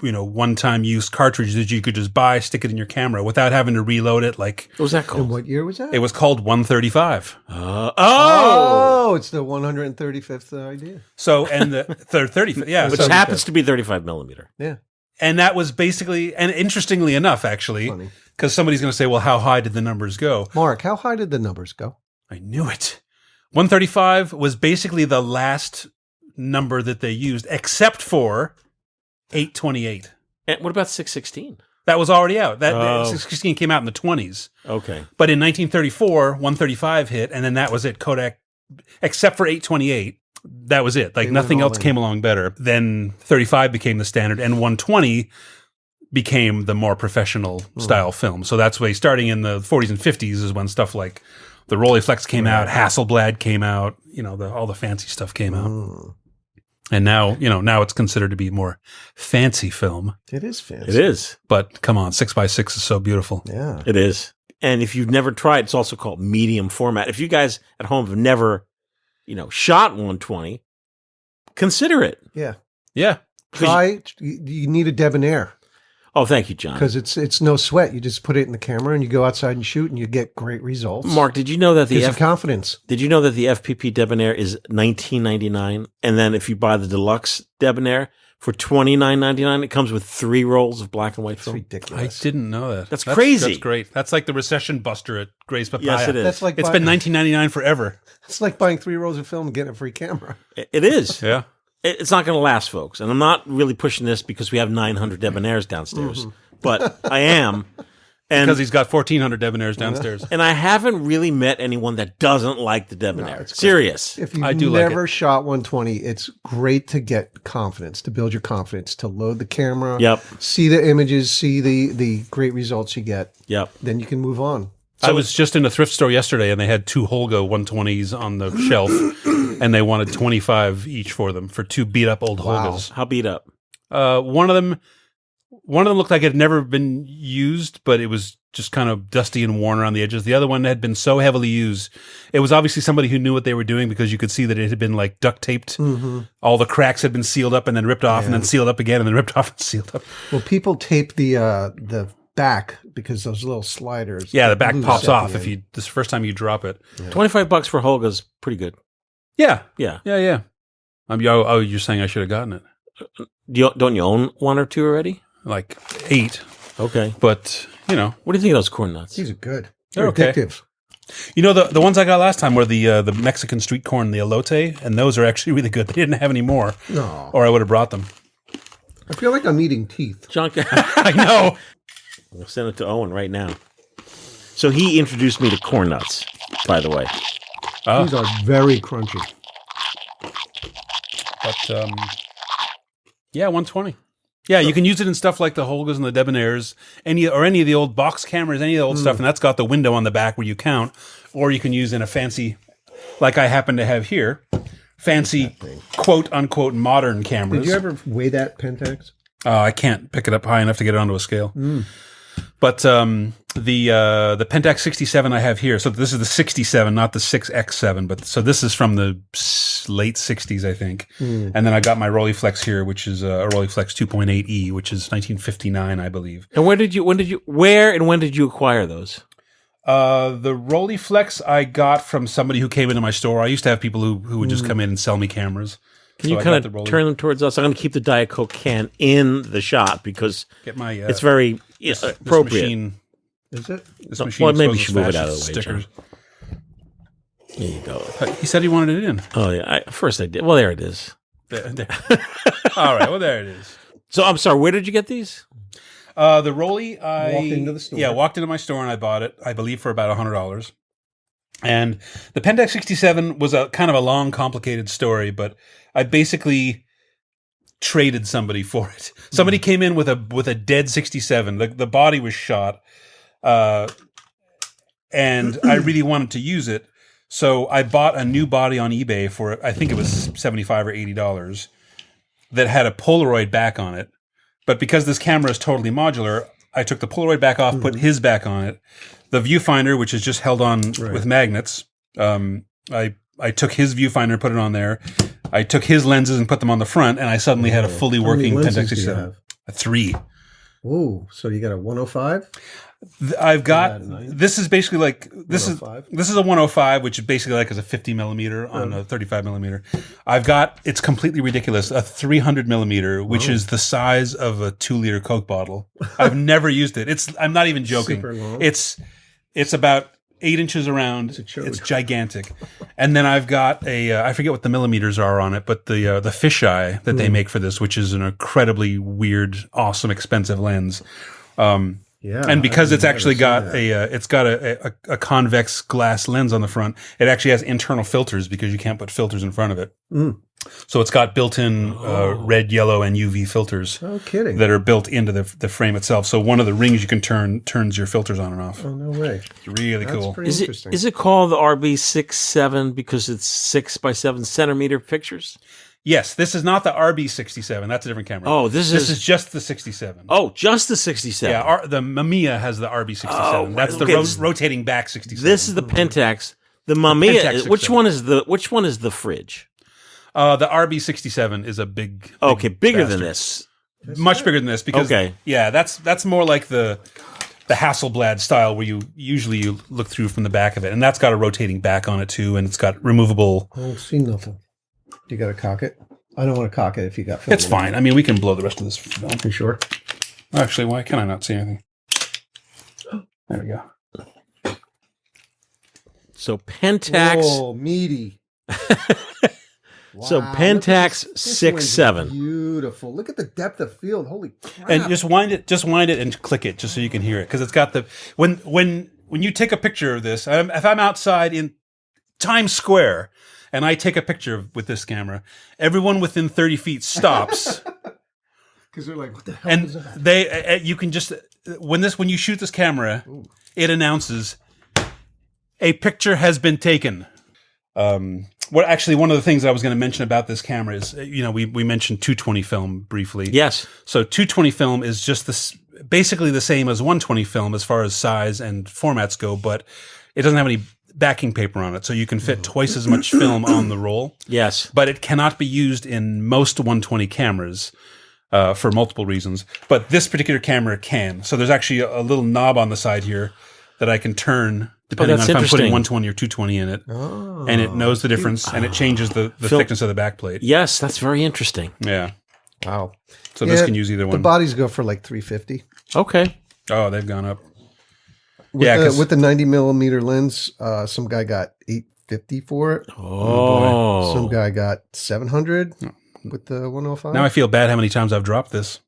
one-time use cartridge that you could just buy, stick it in your camera without having to reload it. Like, What was that And called? what year was that? it was called 135. Oh, it's the 135th idea. So, and the 30, yeah. Which so- happens to be 35 millimeter. Yeah. and that was basically, and interestingly enough, actually, Funny. because somebody's going to say, well, how high did the numbers go? Mark, how high did the numbers go? I knew it. 135 was basically the last number that they used, except for 828. And what about 616? That was already out. That Oh. 616 came out in the 20s. Okay. But in 1934, 135 hit, and then that was it. Kodak, except for 828, that was it. Like They nothing went all else in. came along better. Then 35 became the standard, and 120 became the more professional style film. So that's why, starting in the 40s and 50s, is when stuff like the Rolleiflex came out, Hasselblad came out, all the fancy stuff came out. And now, now it's considered to be more fancy film. It is fancy. It is. But come on, 6x6 is so beautiful. Yeah. It is. And if you've never tried, it's also called medium format. If you guys at home have never, shot 120, consider it. Yeah. Yeah. You need a Debonair Oh, thank you, John. because it's no sweat. You just put it in the camera and you go outside and shoot and you get great results. Mark, did you know that gives you confidence. Did you know that the FPP Debonair is $19.99, and then if you buy the deluxe Debonair for $29.99, it comes with 3 rolls of black and white It's film. I ridiculous. didn't know that. That's crazy. That's great. That's like the recession buster at Gray's Papaya. Yes, it is. That's like It's been $19.99 forever. It's like buying 3 rolls of film and getting a free camera. It is. Yeah. It's not going to last, folks. And I'm not really pushing this because we have 900 Debonairs downstairs, but I am. And Because he's got 1,400 Debonairs downstairs. and I haven't really met anyone that doesn't like the Debonair. it's great. Serious. If you've I do like never shot 120, it's great to get confidence, to build your confidence, to load the camera, Yep. see the images, see the great results you get. Yep. Then you can move on. I was just in a thrift store yesterday, and they had 2 Holga 120s on the shelf, and they wanted 25 each for them, for 2 beat-up old Holgas. How beat up? One of them looked like it had never been used, but it was just kind of dusty and worn around the edges. The other one had been so heavily used. It was obviously somebody who knew what they were doing, because you could see that it had been like duct taped. All the cracks had been sealed up and then ripped off and then sealed up again and then ripped off and sealed up. Well, people tape the back because those little sliders. Yeah, the get back loose pops at the off if end. this first time you drop it. $25 for Holga's pretty good. Yeah. Yeah. Yeah. You're saying I should have gotten it. Don't you own 1 or 2 already? Like 8. Okay. But, What do you think of those corn nuts? These are good. They're okay. addictive. The ones I got last time were the Mexican street corn, the elote, and those are actually really good. They didn't have any more, No. or I would have brought them. I feel like I'm eating teeth. John, I know. I'll send it to Owen right now. So he introduced me to corn nuts, by the way. Oh, These are very crunchy. but Yeah, 120. Yeah, you can use it in stuff like the Holgas and the Debonairs, any of the old box cameras, any of the old stuff, and that's got the window on the back where you count. Or you can use in a fancy, like I happen to have here, fancy quote unquote modern cameras. Did you ever weigh that Pentax? I can't pick it up high enough to get it onto a scale. But the Pentax 67 I have here, so this is the 67, not the 6X7, but so this is from the late 60s, I think. And then I got my Rolleiflex here, which is a Rolleiflex 2.8E, which is 1959, I believe. And when did you acquire those? The Rolleiflex I got from somebody who came into my store. I used to have people who would just come in and sell me cameras. Can you kind of turn them towards us? I'm going to keep the Diet Coke can in the shot because it's very appropriate. This Is it? This machine. Well, maybe you should move it out of the way. Stickers. John. There you go. He said he wanted it in. Oh yeah, first I did. Well, there it is. There. All right. Well, there it is. So I'm sorry. Where did you get these? The Rollie, I Walked into the store. Yeah, walked into my store and I bought it. I believe for about $100. And the Pentax 67 was a kind of a long, complicated story, but I basically traded somebody for it. Somebody came in with a dead 67. The body was shot, and I really wanted to use it, so I bought a new body on eBay for I think it was $75 or $80 that had a Polaroid back on it. But because this camera is totally modular, I took the Polaroid back off, put his back on it. The viewfinder, which is just held on with magnets, I took his viewfinder and put it on there. I took his lenses and put them on the front, and I suddenly had a fully working Pentax 67. A 3. Oh, so you got a 105? I've got this is basically like this is a 105, which is basically like as a 50 millimeter on a 35 millimeter. I've got it's completely ridiculous a 300 millimeter, which is the size of a 2-liter Coke bottle. I've never used it. I'm not even joking. Super long. It's about 8 inches around. It's gigantic. And then I've got I forget what the millimeters are on it, but the fisheye that they make for this, which is an incredibly weird, awesome, expensive lens. Yeah, and because it's actually got a convex glass lens on the front, it actually has internal filters because you can't put filters in front of it. So it's got built-in red, yellow, and UV filters. No kidding. That are built into the frame itself. So one of the rings you can turns your filters on and off. Oh, no way. It's really cool. Pretty interesting. Is it called the RB67 because it's 6 by 7 centimeter pictures? Yes, this is not the RB67. That's a different camera. Oh, this is just the 67. Oh, just the 67. Yeah, the Mamiya has the RB67. Oh, that's okay. the rotating back 67. This is the Pentax. The Mamiya. Pentax Which one is the fridge? The RB67 is a big bigger bastard. than this. Much bigger than this because yeah, that's more like the Hasselblad style where you usually look through from the back of it, and that's got a rotating back on it too, and it's got removable. I don't see nothing. You got to cock it? I don't want to cock it if you got film. It's fine. I mean, we can blow the rest of this film. You sure? Actually, why can I not see anything? There we go. So Pentax. Oh, meaty. So Pentax 6.7. Beautiful. Look at the depth of field. Holy crap. And just wind it and click it just so you can hear it, because it's got the when you take a picture of this. If I'm outside in Times Square and I take a picture with this camera, everyone within 30 feet stops. Because they're like, what the hell is that? And you can just, when you shoot this camera, it announces, a picture has been taken. Actually, one of the things I was going to mention about this camera is, we mentioned 220 film briefly. Yes. So 220 film is just basically the same as 120 film as far as size and formats go, but it doesn't have any backing paper on it, so you can fit twice as much film on the roll. Yes. But it cannot be used in most 120 cameras for multiple reasons. But this particular camera can. So there's actually a little knob on the side here that I can turn depending on if I'm putting 120 or 220 in it. Oh. And it knows the difference, and it changes the thickness of the backplate. Yes, that's very interesting. Yeah. Wow. So this can use either one. The bodies go for like $350. Okay. Oh, they've gone up. With the 90 millimeter lens, some guy got $850 for it. Oh. Some guy got $700 with the 105. Now I feel bad how many times I've dropped this.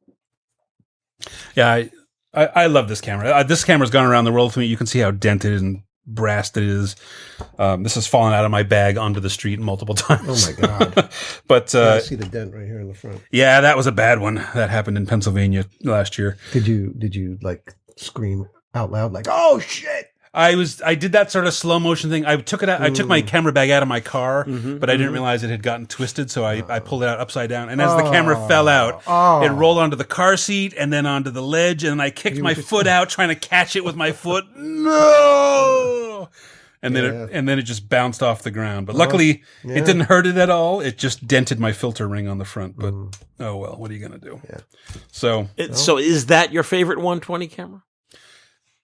Yeah, I love this camera. This camera's gone around the world for me. You can see how dented and brass it is. This has fallen out of my bag onto the street multiple times. Oh my God. But I see the dent right here in the front. yeah, that was a bad one. That happened in Pennsylvania last year. Did you like scream out loud like, oh shit? I did that sort of slow motion thing. I took it out. I took my camera bag out of my car, but I didn't realize it had gotten twisted. So I pulled it out upside down. And as the camera fell out, it rolled onto the car seat and then onto the ledge. And I kicked my foot out trying to catch it with my foot. No! And then it just bounced off the ground. But luckily, it didn't hurt it at all. It just dented my filter ring on the front. But oh well, what are you gonna do? Yeah. So is that your favorite 120 camera?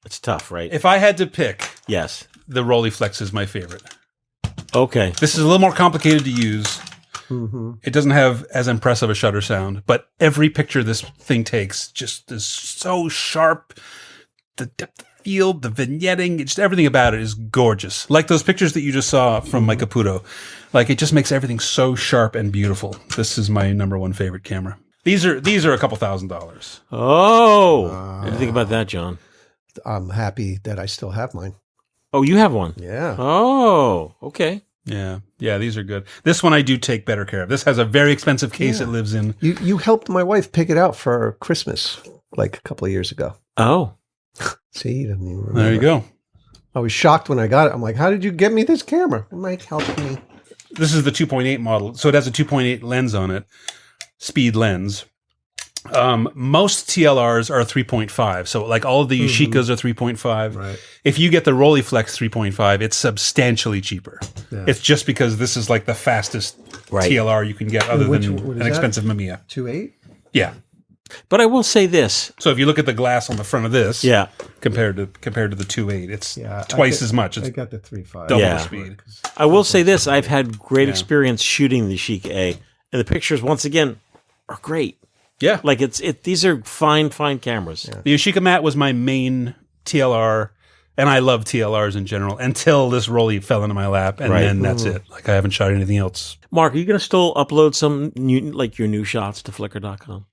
It's tough, right? if I had to pick, Yes. the Rolleiflex is my favorite. Okay. This is a little more complicated to use. It doesn't have as impressive a shutter sound, but every picture this thing takes just is so sharp. The depth of field, the vignetting, just everything about it is gorgeous. Like those pictures that you just saw from Mike Caputo. Like it just makes everything so sharp and beautiful. This is my number one favorite camera. These are a couple $1,000s. Oh. What do you think about that, John? I'm happy that I still have mine. Oh, you have one? Yeah. Oh, okay. Yeah, these are good. This one I do take better care of. This has a very expensive case it lives in. You helped my wife pick it out for Christmas like a couple of years ago. Oh. See, you didn't even remember. There you go. I was shocked when I got it. I'm like, how did you get me this camera? Mike helped me. This is the 2.8 model, so it has a 2.8 lens on it, speed lens. Most TLRs are 3.5, so like all of the Yashicas are 3.5. Right. If you get the Rolleiflex 3.5, it's substantially cheaper. Yeah. It's just because this is like the fastest TLR you can get, other What than is an that? expensive Mamiya. 2.8? Yeah. But I will say this. So if you look at the glass on the front of this, Yeah. compared to the 2.8, it's Yeah. twice as much. I It's got the 3.5. double Yeah. the speed. I will say this. I've had great experience shooting the Chic A. And the pictures, once again, are great. Yeah. Like these are fine cameras. Yeah. The Yashica Mat was my main TLR, and I love TLRs in general until this Rollie fell into my lap, and then that's it. Like I haven't shot anything else. Mark, are you going to still upload some your new shots to Flickr.com?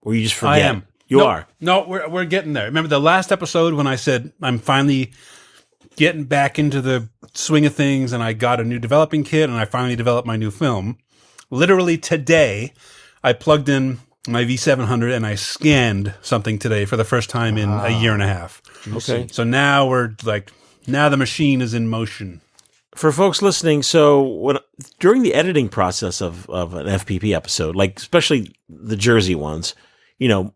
Or you just forget? I am. You are? No, we're getting there. Remember the last episode when I said I'm finally getting back into the swing of things, and I got a new developing kit, and I finally developed my new film. Literally today, I plugged in my V700 and I scanned something today for the first time in a year and a half. Okay. So now the machine is in motion. For folks listening, so during the editing process of an FPP episode, like especially the Jersey ones,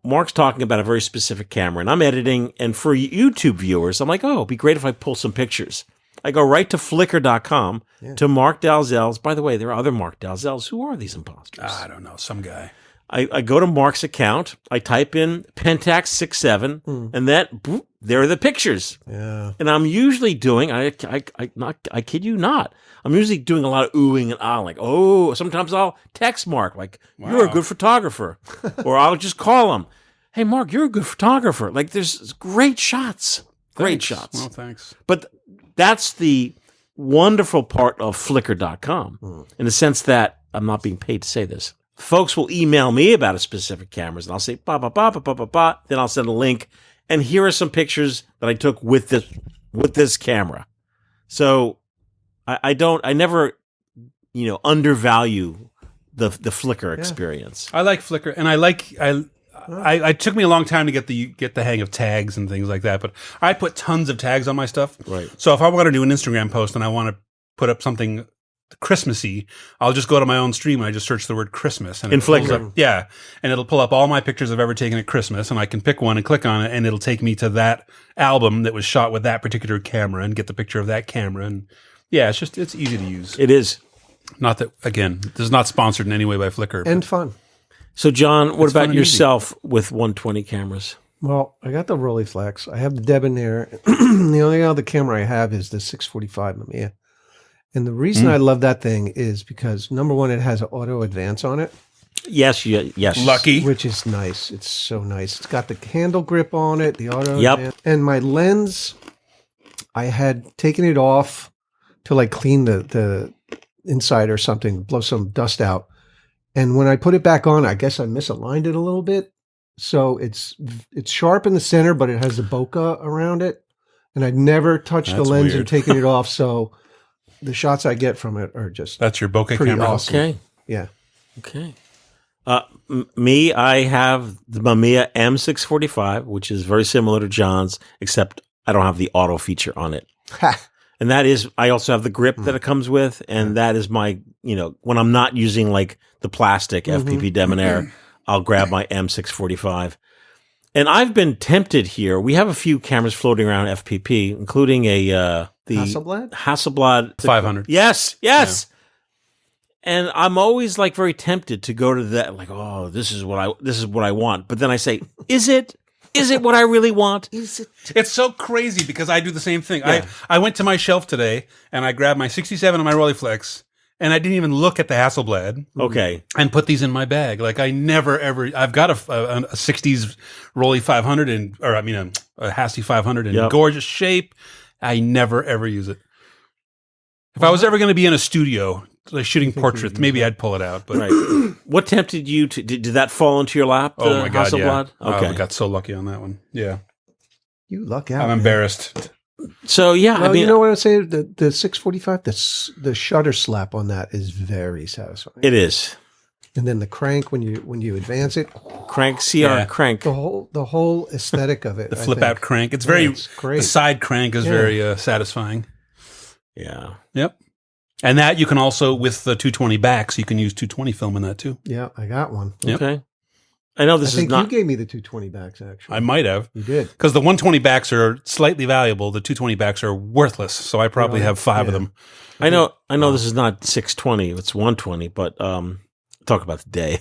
Mark's talking about a very specific camera, and I'm editing, and for YouTube viewers, I'm like, oh, it'd be great if I pull some pictures. I go right to Flickr.com to Mark Dalzell's. By the way, there are other Mark Dalzells. Who are these imposters? I don't know, some guy. I go to Mark's account, I type in Pentax 67, and there are the pictures. Yeah. And I'm usually doing, I kid you not, I'm usually doing a lot of oohing and ah, like, oh, sometimes I'll text Mark, like, you're a good photographer. Or I'll just call him, hey, Mark, you're a good photographer. Like, there's great shots. Great shots. Well, thanks. But that's the wonderful part of Flickr.com in the sense that I'm not being paid to say this. Folks will email me about a specific cameras, and I'll say, ba, ba, ba, ba, ba, ba, ba. Then I'll send a link, and here are some pictures that I took with this camera. So I never, undervalue the Flickr experience. I like Flickr, and I took me a long time to get the hang of tags and things like that, but I put tons of tags on my stuff. Right. So if I want to do an Instagram post and I want to put up something Christmassy, I'll just go to my own stream and I just search the word Christmas and In it pulls Flickr. up, yeah, and it'll pull up all my pictures I've ever taken at Christmas, and I can pick one and click on it, and it'll take me to that album that was shot with that particular camera and get the picture of that camera. And yeah, it's easy to use. It is. Not that, again, this is not sponsored in any way by Flickr. And fun. So, John, what It's fun about and yourself with 120 cameras? Well, I got the Rolleiflex. I have the Debonair. The only other camera I have is the 645 Mamiya. And the reason I love that thing is because, number one, it has an auto advance on it. Yes. Lucky. Which is nice. It's so nice. It's got the handle grip on it, the auto Yep. advance. And my lens, I had taken it off to like clean the inside or something, blow some dust out. And when I put it back on, I guess I misaligned it a little bit. So it's sharp in the center, but it has the bokeh around it. and I'd never touched the That's lens weird. and taken it off. So the shots I get from it are just That's your bokeh pretty camera. awesome. Okay. Yeah. Okay. Me, I have the Mamiya M645, which is very similar to John's, except I don't have the auto feature on it. And that is, I also have the grip that it comes with, and that is my, when I'm not using like the plastic FPP Debonair, I'll grab my M645. And I've been tempted here. We have a few cameras floating around FPP, including the Hasselblad 500. Yes. And I'm always like very tempted to go to that, like, oh, this is what I want. But then I say, is it what I really want? Is it? It's so crazy because I do the same thing. Yeah. I went to my shelf today and I grabbed my 67 and my Rolleiflex, and I didn't even look at the Hasselblad. Okay. And put these in my bag. Like I never ever. I've got a 60s Rolleiflex 500 a Hasty 500 in gorgeous shape. I never ever use it. If I was ever going to be in a studio like shooting portraits, maybe I'd pull it out. But Right. What tempted you to? Did that fall into your lap? oh my god, Hasselblad? yeah. Okay. I got so lucky on that one. Yeah, You luck out. I'm man. embarrassed. So yeah, Well, I mean, you know what I say? The 645, the shutter slap on that is very satisfying. it is And then the crank when you advance it, crank CR Yeah. crank. the whole aesthetic of it. The I flip think. out crank. It's very. it's great. The side crank is Yeah. very satisfying. Yeah. Yep. And that you can also, with the 220 backs, you can use 220 film in that too. Yeah, I got one. Yep. Okay. I know I this is think not. you gave me the 220 backs actually. I might have. You did. Because the 120 backs are slightly valuable. The 220 backs are worthless. So I probably Really? have 5 of Yeah. them. I know this is not 620. It's 120. But talk about the day.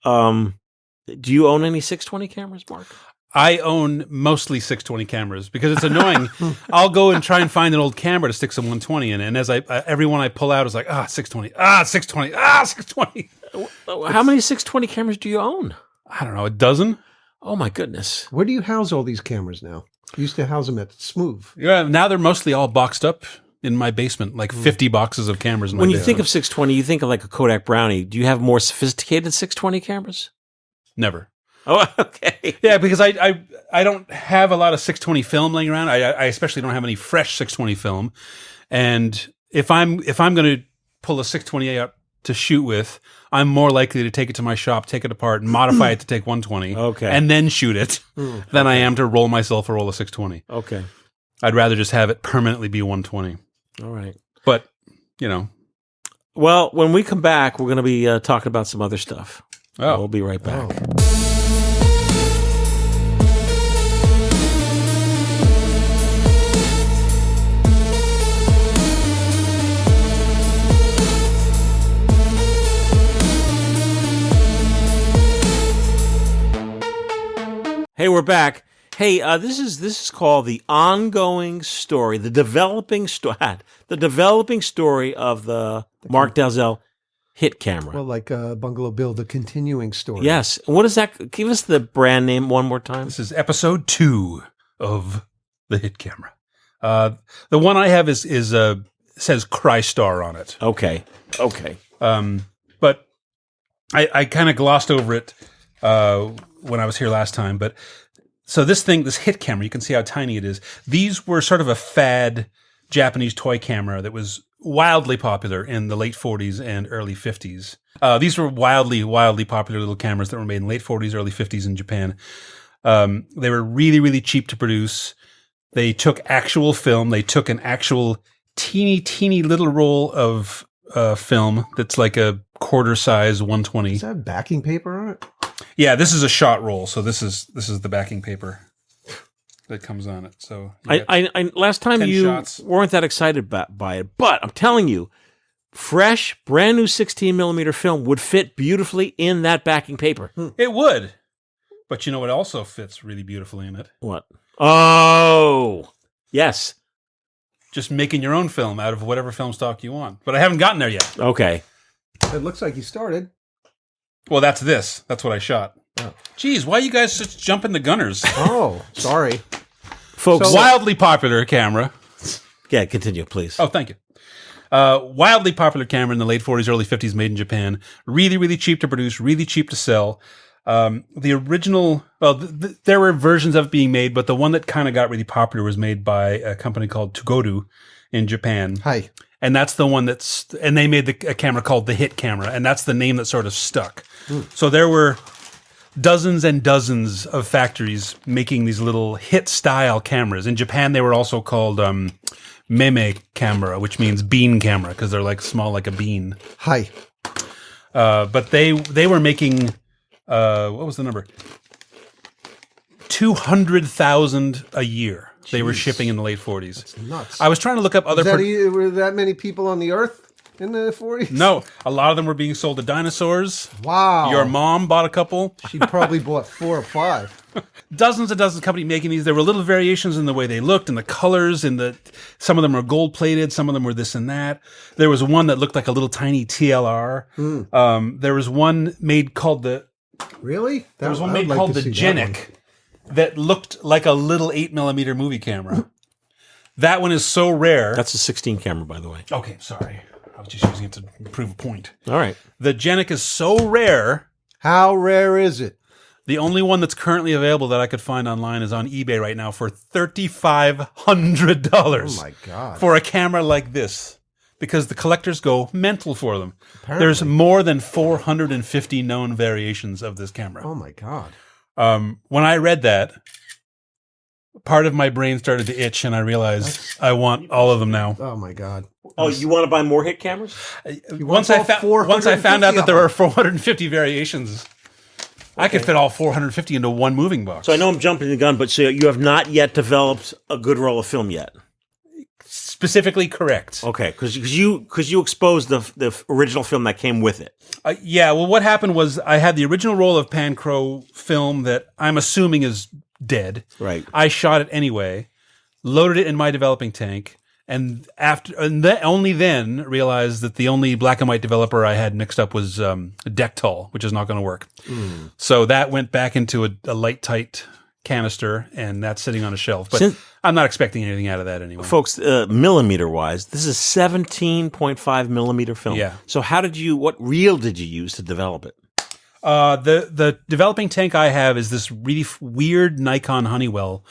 Do you own any 620 cameras, Mark? I own mostly 620 cameras because it's annoying. I'll go and try and find an old camera to stick some 120 in. And as every one I pull out is like, 620, 620, 620. How many 620 cameras do you own? I don't know, a dozen? Oh my goodness. Where do you house all these cameras now? You used to house them at Smooth. Yeah, now they're mostly all boxed up in my basement, like 50 boxes of cameras in my When you basement. think of 620, you think of like a Kodak Brownie. Do you have more sophisticated 620 cameras? Never. Oh, okay. Yeah, because I don't have a lot of 620 film laying around. I especially don't have any fresh 620 film. And if I'm going to pull a 620 out to shoot with, I'm more likely to take it to my shop, take it apart, and modify it to take 120, Okay. and then shoot it, than I am to roll myself a roll of 620. Okay. I'd rather just have it permanently be 120. All right. But, you know. Well, when we come back, we're going to be talking about some other stuff. Oh. We'll be right back. Hey, we're back. Hey, this is called the ongoing story, the developing story of the Mark Dalzell hit camera. Well, like Bungalow Bill, the continuing story. Yes. What is that? Give us the brand name one more time. This is episode 2 of the hit camera. The one I have is says Crystar on it. Okay. Okay. But I kind of glossed over it when I was here last time. But so this hit camera, you can see how tiny it is. These were sort of a fad Japanese toy camera that was wildly popular in the late 40s and early 50s. These were wildly, wildly popular little cameras that were made in late 40s, early 50s in Japan. They were really, really cheap to produce. They took actual film. They took an actual teeny, teeny little roll of film that's like a quarter size 120. Does that have backing paper on it? Yeah, this is a shot roll. So this is the backing paper that comes on it. So you I last time 10 you shots. weren't that excited by it, but I'm telling you, fresh, brand new 16 millimeter film would fit beautifully in that backing paper. It would. But you know what also fits really beautifully in it? What? Oh, yes. Just making your own film out of whatever film stock you want. But I haven't gotten there yet. Okay. It looks like you started. Well, that's this. That's what I shot. Oh. Geez, why are you guys just jumping the gunners? Oh, sorry. Folks, Wildly popular camera. yeah, continue, please. Oh, thank you. Wildly popular camera in the late 40s, early 50s, made in Japan. Really, really cheap to produce, really cheap to sell. The original, well, there were versions of it being made, but the one that kind of got really popular was made by a company called Tugodu in Japan. Hi. And that's the one and they made a camera called the Hit camera, and that's the name that sort of stuck. So there were dozens and dozens of factories making these little hit-style cameras. In Japan, they were also called meme camera, which means bean camera, because they're like small like a bean. Hi. But they were making, what was the number? 200,000 a year. They were shipping in the late 40s. That's nuts. I was trying to look up other... Were that many people on the earth in the 40s? No, a lot of them were being sold to dinosaurs. Wow. Your mom bought a couple. She probably bought 4 or 5. Dozens and dozens of companies making these. There were little variations in the way they looked and the colors, and some of them were gold plated, some of them were this and that. There was one that looked like a little tiny TLR. There was one made called the... Really? There was one made called the Genic that looked like a little 8mm movie camera. That one is so rare. That's a 16 camera, by the way. Okay, sorry. I was just using it to prove a point. All right. The Genic is so rare. How rare is it? The only one that's currently available that I could find online is on eBay right now for $3,500. Oh my God. For a camera like this. Because the collectors go mental for them. Apparently. There's more than 450 known variations of this camera. Oh my God. When I read that, part of my brain started to itch, and I realized I want all of them now. Oh my God. Oh, you want to buy more hit cameras? Once I found out that there were 450 variations, I could fit all 450 into one moving box. So I know I'm jumping the gun, but so you have not yet developed a good roll of film yet. Specifically correct. Okay, because you exposed the original film that came with it. Yeah, well, what happened was I had the original roll of Pancro film that I'm assuming is dead. Right. I shot it anyway, loaded it in my developing tank, and only then realized that the only black and white developer I had mixed up was Dectol, which is not going to work. So that went back into a light tight canister, and that's sitting on a shelf. But I'm not expecting anything out of that anyway. Folks, millimeter wise, this is 17.5 millimeter film. Yeah. So what reel did you use to develop it? The developing tank I have is this really weird Nikon Honeywell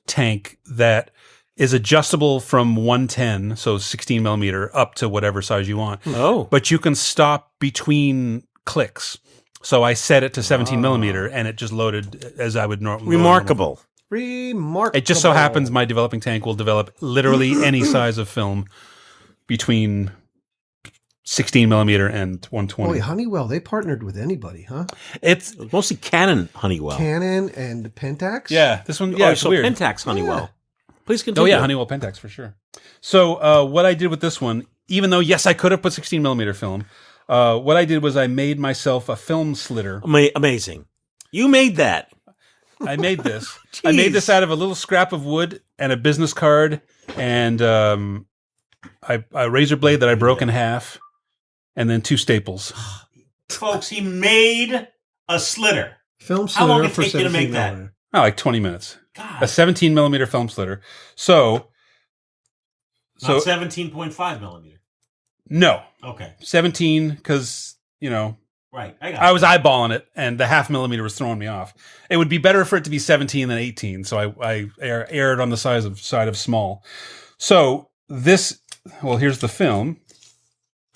tank that is adjustable from 110, so 16 millimeter, up to whatever size you want. Oh. But you can stop between clicks. So I set it to 17 millimeter, and it just loaded as I would normally. Remarkable. It just so happens my developing tank will develop literally any size of film between 16 millimeter and 120. Boy, Honeywell, they partnered with anybody, huh? It's mostly Canon Honeywell. Canon and Pentax? Yeah, this one, it's so weird. Pentax Honeywell. Yeah. Please continue. Oh yeah, Honeywell Pentax for sure. So what I did with this one, even though, yes, I could have put 16 millimeter film, what I did was I made myself a film slitter. Amazing. You made that. I made this. I made this out of a little scrap of wood and a business card and a razor blade that I broke in half, and then 2 staples. Folks, he made a slitter. Film slitter. How long did it for take you to make 17 that? millimeter. Oh, like 20 minutes. God. A 17 millimeter film slitter. So Not 17.5 millimeter. No. Okay. 17, because, Right. I was eyeballing it, and the half millimeter was throwing me off. It would be better for it to be 17 than 18, so I erred on the side of small. So here's the film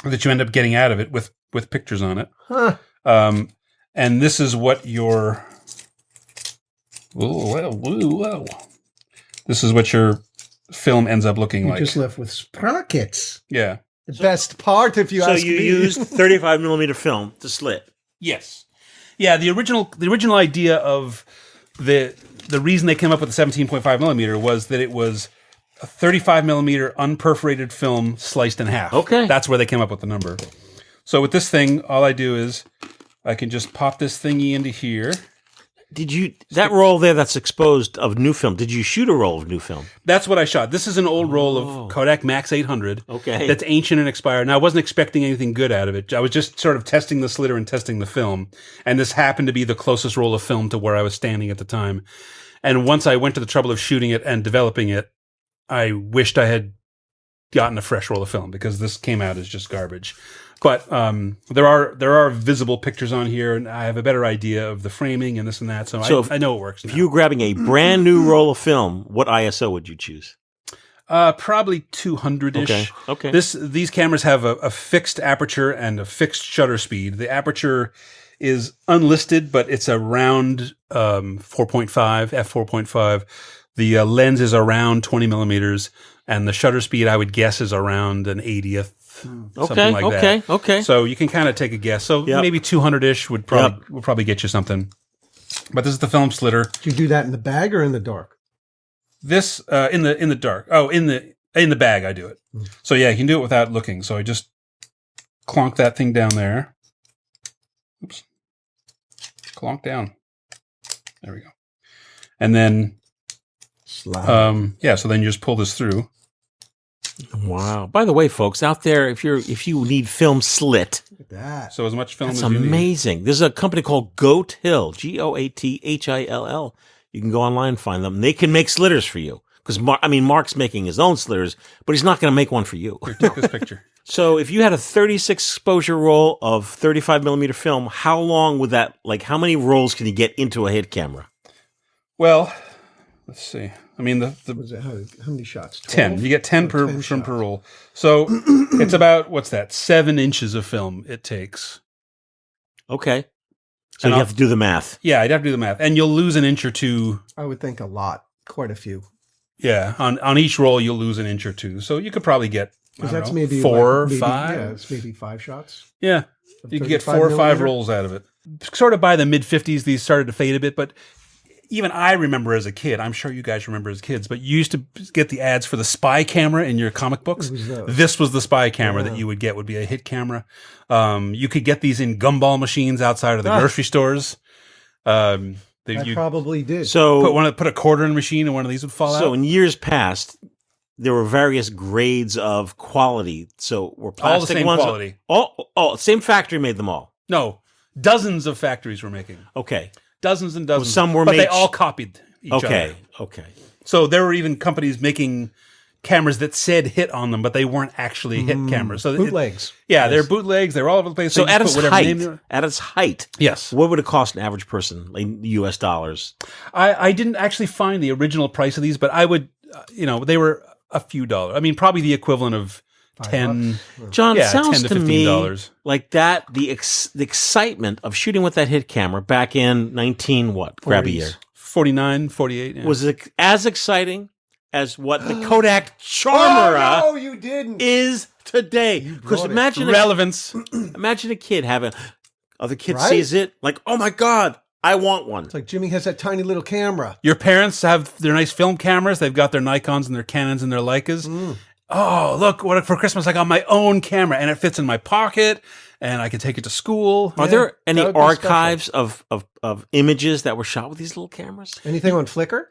that you end up getting out of it with pictures on it. Huh. And this is what your... Whoa. This is what your film ends up looking like. You just left with sprockets. Yeah. The best part, if you ask me. So you used 35 millimeter film to slit. Yes. Yeah, the original idea of the reason they came up with the 17.5 millimeter was that it was a 35 millimeter unperforated film sliced in half. Okay. That's where they came up with the number. So with this thing, all I do is I can just pop this thingy into here. That roll there that's exposed of new film, did you shoot a roll of new film? That's what I shot. This is an old roll of Kodak Max 800. Okay. That's ancient and expired. Now, I wasn't expecting anything good out of it. I was just sort of testing the slitter and testing the film. And this happened to be the closest roll of film to where I was standing at the time. And once I went to the trouble of shooting it and developing it, I wished I had gotten a fresh roll of film, because this came out as just garbage. But there are visible pictures on here, and I have a better idea of the framing and this and that. So I know it works. If you were grabbing a brand new roll of film, what ISO would you choose? Probably 200-ish. Okay. These cameras have a fixed aperture and a fixed shutter speed. The aperture is unlisted, but it's around 4.5, f4.5. The lens is around 20 millimeters, and the shutter speed, I would guess, is around an 80th, something like that. Okay. So you can kind of take a guess. So maybe 200-ish would probably get you something. But this is the film slitter. Do you do that in the bag or in the dark? This in the dark. Oh, in the bag I do it. So yeah, you can do it without looking. So I just clonk that thing down there. Oops. Clonk down. There we go. And then Slide. so then you just pull this through. Wow. By the way, folks, out there, if you need film slit, Look at that. So as much film that's as you need. amazing. There's a company called Goat Hill, GOATHILL. You can go online and find them. They can make slitters for you. Because, Mark's making his own slitters, but he's not going to make one for you. Here, take this picture. So if you had a 36 exposure roll of 35 millimeter film, how long would that, how many rolls can you get into a hit camera? Well, let's see. I mean, Was it, how many shots? 10. 12? You get 10 per 10 film per shots. roll. So it's about, 7 inches of film it takes. Okay. So And you I'll- have to do the math. Yeah, I'd have to do the math. And you'll lose an inch or two. I would think a lot. Quite a few. Yeah, on each roll, you'll lose an inch or two. So you could probably get, Because that's maybe 4 or maybe, 5. Yeah, it's maybe 5 shots. Yeah, you can get 35 4 or 5 millimeter? rolls out of it. Sort of by the mid-50s, these started to fade a bit, but even I remember as a kid, I'm sure you guys remember as kids, but you used to get the ads for the spy camera in your comic books. What was those? This was the spy camera that you would get, would be a hit camera. You could get these in gumball machines outside of the grocery stores. I You probably did. So, put a quarter in a machine and one of these would fall so out. in years past, there were various grades of quality. So were All the plastic same ones quality. all same factory made them all. No, dozens of factories were making. Okay. Dozens and dozens. some were but they made- all copied each other. Okay. So there were even companies making cameras that said hit on them, but they weren't actually hit cameras. So bootlegs. they're bootlegs. They're all over the place. So They just at put its whatever height, name they were- yes. what would it cost an average person in US dollars? I didn't actually find the original price of these, but I would, they were a few dollars. I mean, probably the equivalent of 10. John, Yeah, it sounds 10 to to me $15. like that the excitement of shooting with that hit camera back in 19 what? Grab a 40s. year. 49, 48. Yeah. Was it as exciting as what the Kodak Charmera Oh, no, you didn't. is today? Because brought it. imagine relevance. imagine a kid having other kid Right? sees it like, oh my god, I want one. It's like Jimmy has that tiny little camera. Your parents have their nice film cameras. They've got their Nikons and their Canons and their Leicas. Oh, look, for Christmas I got my own camera, and it fits in my pocket, and I can take it to school. Are there any that would be archives of images that were shot with these little cameras? Anything on Flickr?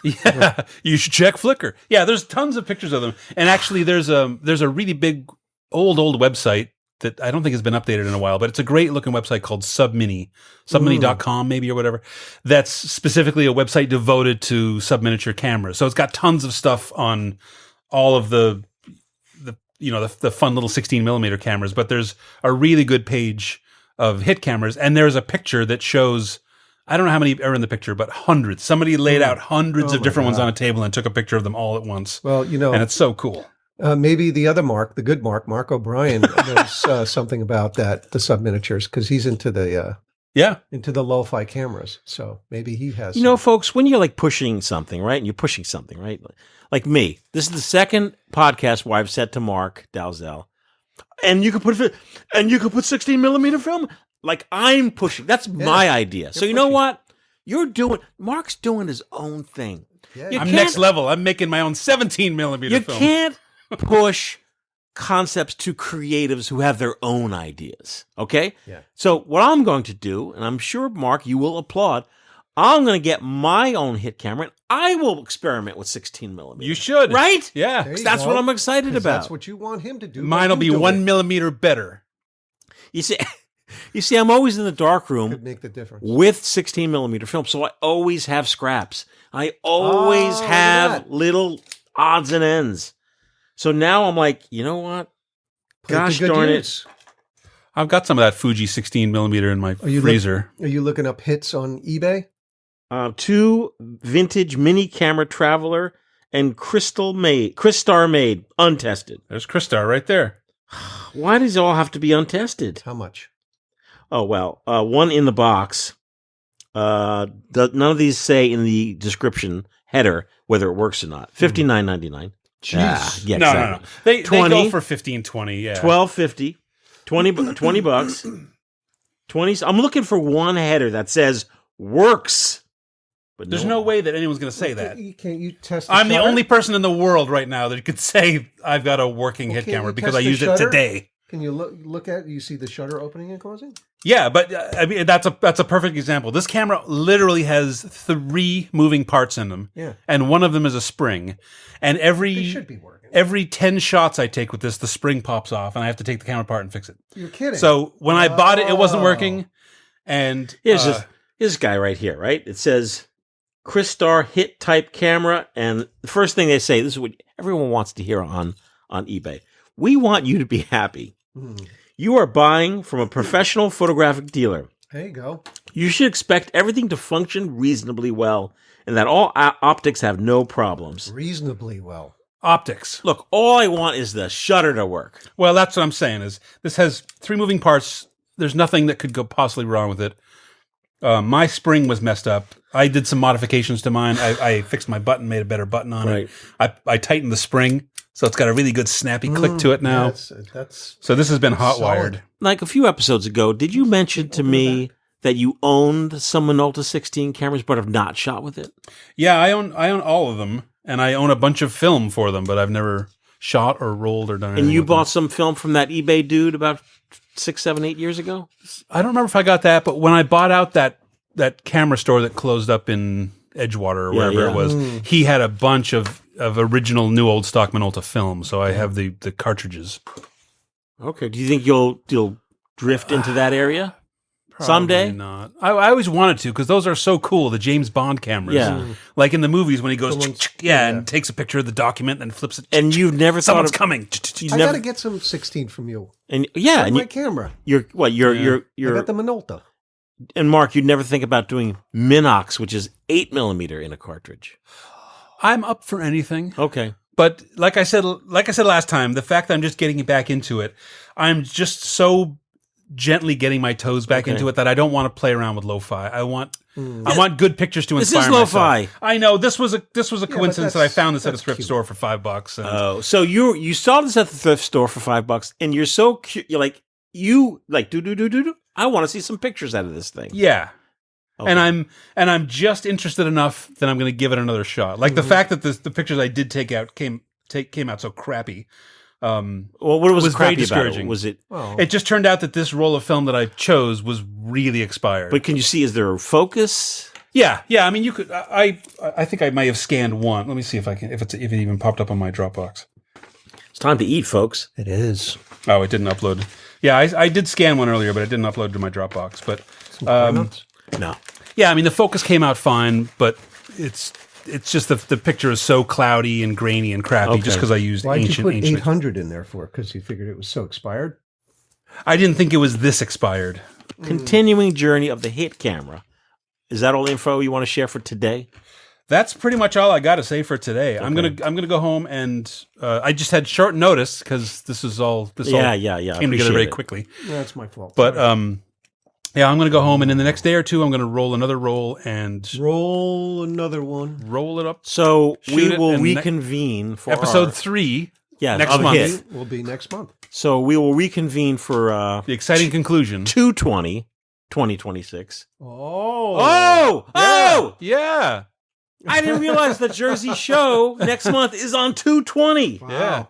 Yeah, you should check Flickr. Yeah, there's tons of pictures of them, and actually, there's a really big old website that I don't think has been updated in a while, but it's a great looking website called submini.com maybe or whatever. That's specifically a website devoted to subminiature cameras. So it's got tons of stuff on all of the fun little 16 millimeter cameras, but there's a really good page of hit cameras, and there's a picture that shows. I don't know how many are in the picture, but hundreds. Somebody laid out hundreds of different ones on a table and took a picture of them all at once. Well, And it's so cool. maybe the other Mark, the good Mark O'Brien, knows something about that, the subminiatures, because he's into the lo-fi cameras. So maybe he has. You know, folks, when you're like pushing something, right? And you're pushing something, right? Like me. This is the second podcast where I've said to Mark Dalzell, and you could put 16 millimeter film. Like I'm pushing. That's my idea. So you know what? Mark's doing his own thing. Yeah. You I'm can't- next level. I'm making my own 17 millimeter You film. can't push concepts to creatives who have their own ideas. Okay? Yeah. So what I'm going to do, and I'm sure, Mark, you will applaud, I'm going to get my own hit camera and I will experiment with 16 millimeter. You should. Right? Yeah. There you That's go. what I'm excited 'Cause about. That's what you want him to do. Mine will be 1 millimeter better. You see, I'm always in the dark room Could make the difference. with 16 millimeter film, so I always have scraps. I always look at have that. little odds and ends. So now I'm like, you know what? Put it to Gosh good darn use. it. I've got some of that Fuji 16 millimeter in my freezer. Are you looking up hits on eBay? 2 vintage mini camera traveler and Crystar made, untested. There's Crystar right there. Why does it all have to be untested? How much? Oh, well, one in the box. None of these say in the description header whether it works or not. $59.99. Jeez. Yeah, No, exactly. no. They 20, go for 15, 20, yeah. $12.50. 20 bucks. 20. I'm looking for one header that says works. But There's no way that anyone's going to say that. Can't you test the I'm the shutter? only person in the world right now that could say I've got a working hit can't camera you because test I the used it shutter? today. Can you look at? You see the shutter opening and closing? Yeah, but I mean that's a perfect example. This camera literally has 3 moving parts in them. Yeah. And one of them is a spring. And They should be working. every 10 shots I take with this, the spring pops off and I have to take the camera apart and fix it. You're kidding. So when I bought it wasn't working. And Here's this guy right here, right? It says Crystar hit type camera. And the first thing they say, this is what everyone wants to hear on eBay. We want you to be happy. You are buying from a professional photographic dealer. There you go. You should expect everything to function reasonably well and that all optics have no problems. Reasonably well. optics. Look, all I want is the shutter to work. Well, that's what I'm saying is this has 3 moving parts. There's nothing that could go possibly wrong with it. My spring was messed up. I did some modifications to mine. I fixed my button, made a better button on it. I tightened the spring, so it's got a really good snappy click to it now. That's so this has been hot solid. wired. Like a few episodes ago, did you mention to me that you owned some Minolta 16 cameras but have not shot with it? Yeah, I own all of them, and I own a bunch of film for them, but I've never shot or rolled or done anything. And you with bought them. some film from that eBay dude about 6, 7, 8 years ago? I don't remember if I got that, but when I bought out that camera store that closed up in Edgewater or wherever it was, he had a bunch of original new old stock Minolta film, so I have the cartridges. Okay. Do you think you'll drift into that area someday? Probably not. I always wanted to because those are so cool. The James Bond cameras, Yeah. like in the movies when he goes, The ones- and takes a picture of the document and flips it. And you've never someone's thought of coming. you've I never, gotta get some 16 from you. and yeah, On and my camera. you're what you're I got the Minolta. and Mark, you'd never think about doing Minox, which is 8mm in a cartridge. I'm up for anything. Okay. But like I said last time, the fact that I'm just getting back into it, I'm just so gently getting my toes back into it that I don't want to play around with lo-fi. I want good pictures to This inspire is lo-fi. myself. I know this was a coincidence that I found this at a that's thrift cute. store for $5. And Oh, so you saw this at the thrift store for $5, and you're so cute. You're like do. I want to see some pictures out of this thing. yeah. Okay. And I'm just interested enough that I'm going to give it another shot. Like the fact that the pictures I did take out came out so crappy. Well, what was was crappy very about it? discouraging. Was it? Oh. It just turned out that this roll of film that I chose was really expired. But can you see? Is there a focus? yeah. I mean, you could. I think I may have scanned one. Let me see if I can. If it even popped up on my Dropbox. It's time to eat, folks. It is. Oh, it didn't upload. Yeah, I did scan one earlier, but it didn't upload to my Dropbox. But No. yeah, I mean, the focus came out fine, but it's just the picture is so cloudy and grainy and crappy Okay. just because I used Why'd you ancient. put 800 in there for? Because you figured it was so expired? I didn't think it was this expired. Continuing journey of the hit camera. Is that all the info you want to share for today? That's pretty much all I got to say for today. I'm gonna go home and I just had short notice because this all Yeah. came together very Appreciate it. quickly. That's my fault. But yeah, I'm gonna go home and in the next day or two I'm gonna roll another roll and roll another one. roll it up. So Shoot we it will and reconvene for Episode our, 3 next of month. Hit. Will be next month. So we will reconvene for The exciting conclusion. 2026. Oh. Yeah. I didn't realize the Jersey show next month is on 2/20. Yeah.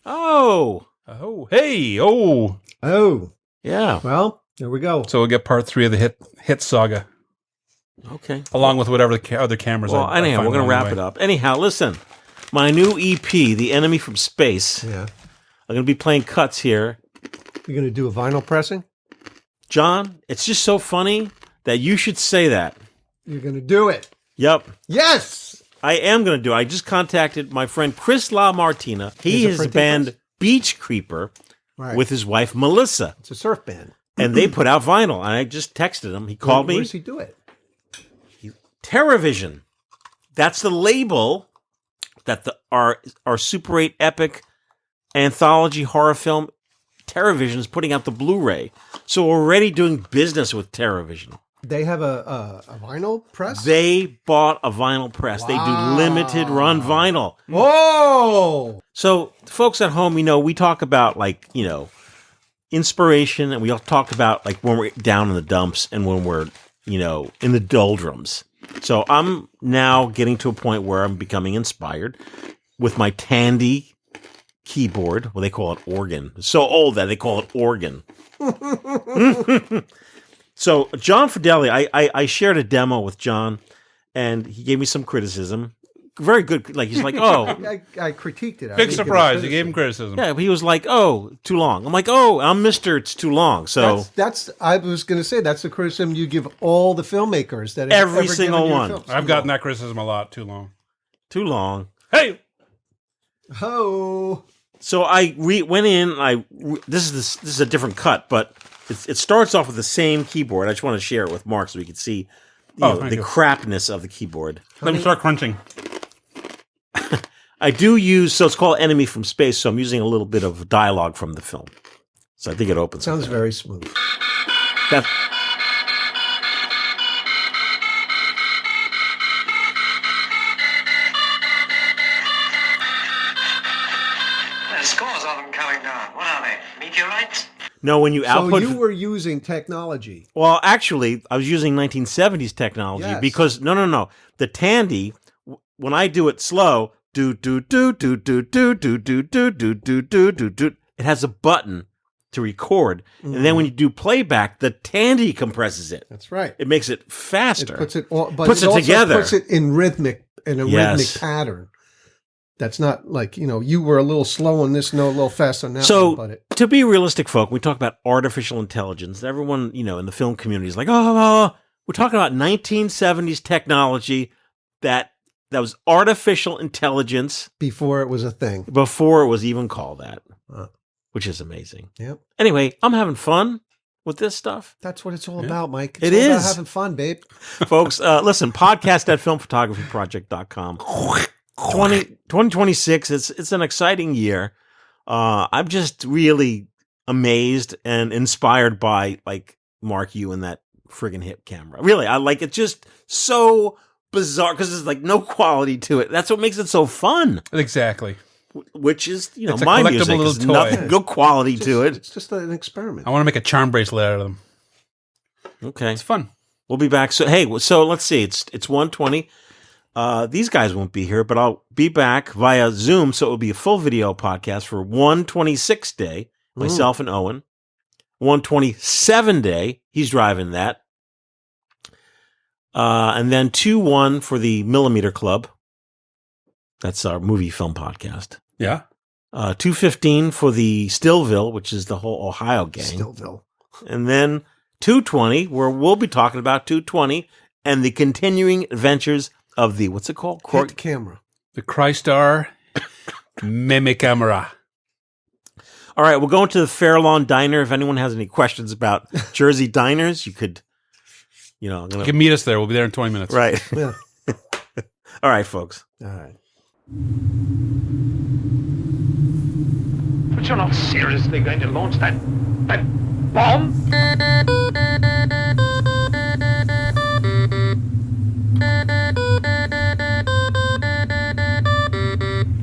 Oh, Oh, hey. Oh. Oh. yeah. Well, there we go. So we'll get part 3 of the hit saga Okay. along with whatever the other cameras Well, I anyhow, find we're going to along wrap the it way. up. Anyhow, listen, my new EP, The Enemy from Space. Yeah. I'm going to be playing cuts here. You're going to do a vinyl pressing? John, it's just so funny that you should say that. You're going to do it. Yep. Yes. I am going to do it. I just contacted my friend Chris LaMartina. He He's a has a printing band press? Beach Creeper, Right. with his wife, Melissa. It's a surf band. And they put out vinyl. And I just texted him. He called Where me. does he do it? TerraVision. That's the label that our Super 8 epic anthology horror film TerraVision is putting out the Blu-ray. So we're already doing business with TerraVision. They have a vinyl press? They bought a vinyl press. They do limited run vinyl. Whoa! So folks at home, we talk about inspiration, and we all talk about like when we're down in the dumps and when we're, in the doldrums. So I'm now getting to a point where I'm becoming inspired with my Tandy keyboard. Well, they call it organ. It's so old that they call it organ. So John Fedele, I shared a demo with John, and he gave me some criticism. Very good. Like he's like, oh, I critiqued it. Big surprise. You gave him criticism. yeah. He was like, oh, too long. I'm like, oh, I'm Mr. It's too long. So that's I was going to say that's the criticism you give all the filmmakers that have Every ever single given your one. films. I've gotten that criticism a lot. Too long. too long. Hey! Ho! So I went in. This is a different cut, but it starts off with the same keyboard. I just want to share it with Mark so we can see thank the you. crapness of the keyboard. Let me start crunching. I do use, so it's called Enemy from Space, so I'm using a little bit of dialogue from the film. So I think it opens. Sounds very smooth. That, There's scores of them coming down. What are they? Meteorites? no, when you So output. you were using technology. Well, actually, I was using 1970s technology Yes. because no. The Tandy, when I do it slow, do do do do do do do do do do do do do do. It has a button to record, and then when you do playback, the Tandy compresses it. That's right. It makes it faster. It puts it all, but Puts it also together. Puts it in rhythmic Yes. rhythmic pattern. That's not like you were a little slow on this note, a little fast on that So, one. But to be realistic, folk, we talk about artificial intelligence. Everyone, in the film community is like, oh, we're talking about 1970s technology that was artificial intelligence before it was a thing. before it was even called that, Huh. which is amazing. Yep. Anyway, I'm having fun with this stuff. That's what it's all about, Mike. It's It all about is. having fun, babe. Folks, listen, podcast at filmphotographyproject.com. 2026, it's an exciting year. I'm just really amazed and inspired by Mark, you and that friggin' hip camera. Really, I like it. Just so bizarre because there's no quality to it. That's what makes it so fun. Exactly. Which is It's a my collectible music. little There's toy. nothing good quality to it. It's just an experiment. I want to make a charm bracelet out of them. Okay, It's fun. we'll be back. So so let's see. It's 1:20. These guys won't be here, but I'll be back via Zoom, so it will be a full video podcast for 126 day, myself and Owen. 127 day, he's driving that. And then 2-1 for the Millimeter Club. That's our movie film podcast. Yeah. 215 for the Stillville, which is the whole Ohio gang. Stillville. And then 220, where we'll be talking about 220 and the continuing adventures of the, what's it called? Hit camera. The Crystar Meme Camera. All right, we're going to the Fairlawn Diner. If anyone has any questions about Jersey diners, you could, I'm You can meet us there. We'll be there in 20 minutes. right. Yeah. All right, folks. All right. But you're not seriously going to launch that bomb?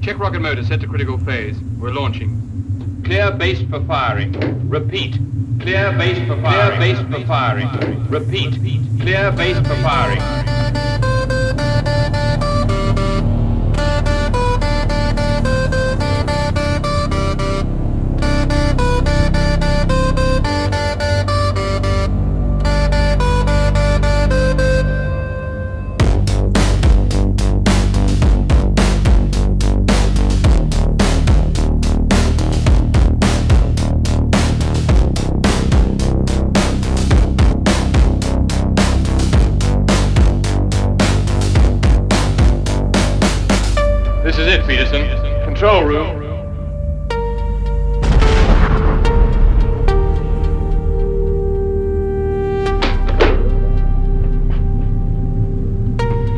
Check rocket motor set to critical phase. We're launching. Clear base for firing. Repeat. Clear base for firing. Clear base for firing. Repeat. Clear base for firing. This is it, Peterson. Control room.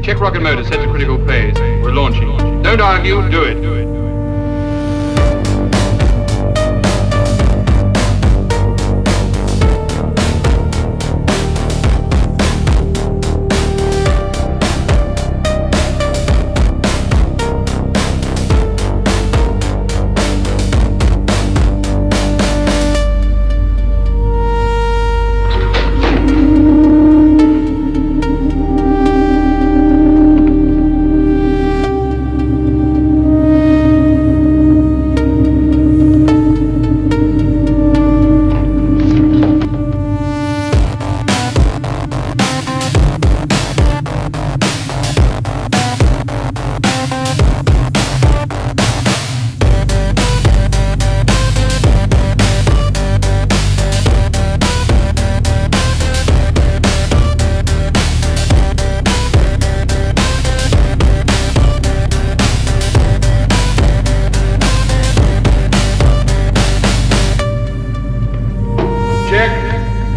Check rocket motor set to critical phase. We're launching. Don't argue, do it.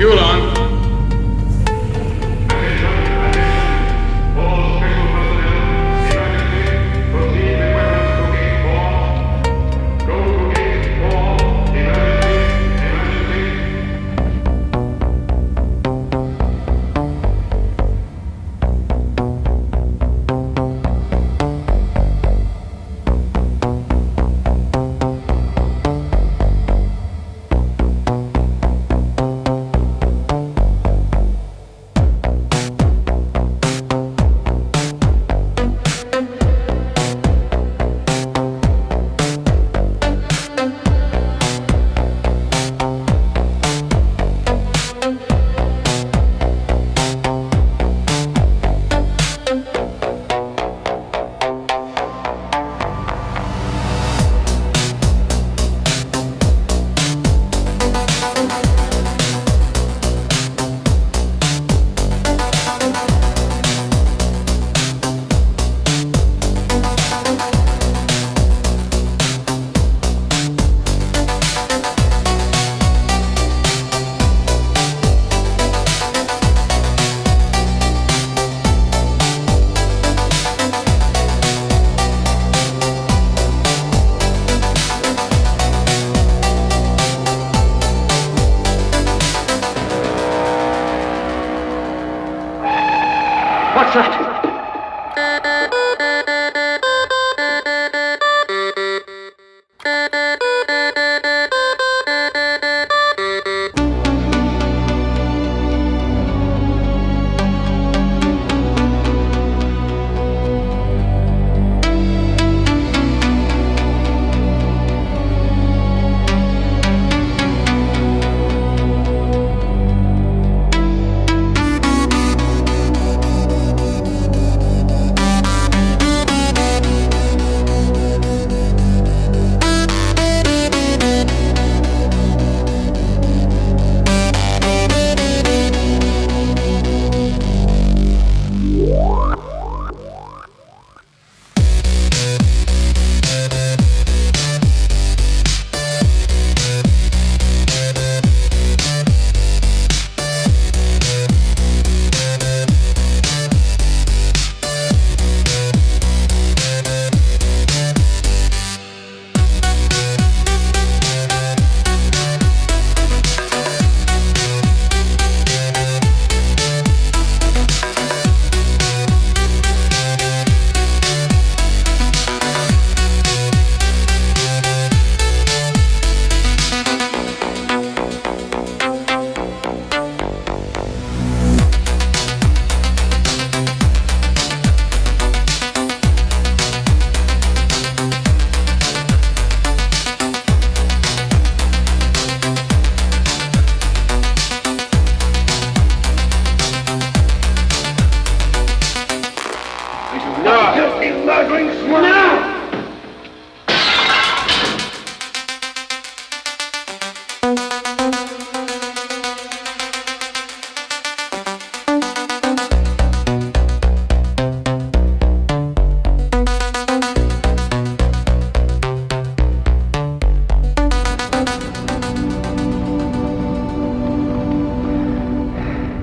Fuel on. What's that?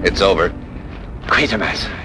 It's over. Quatermass.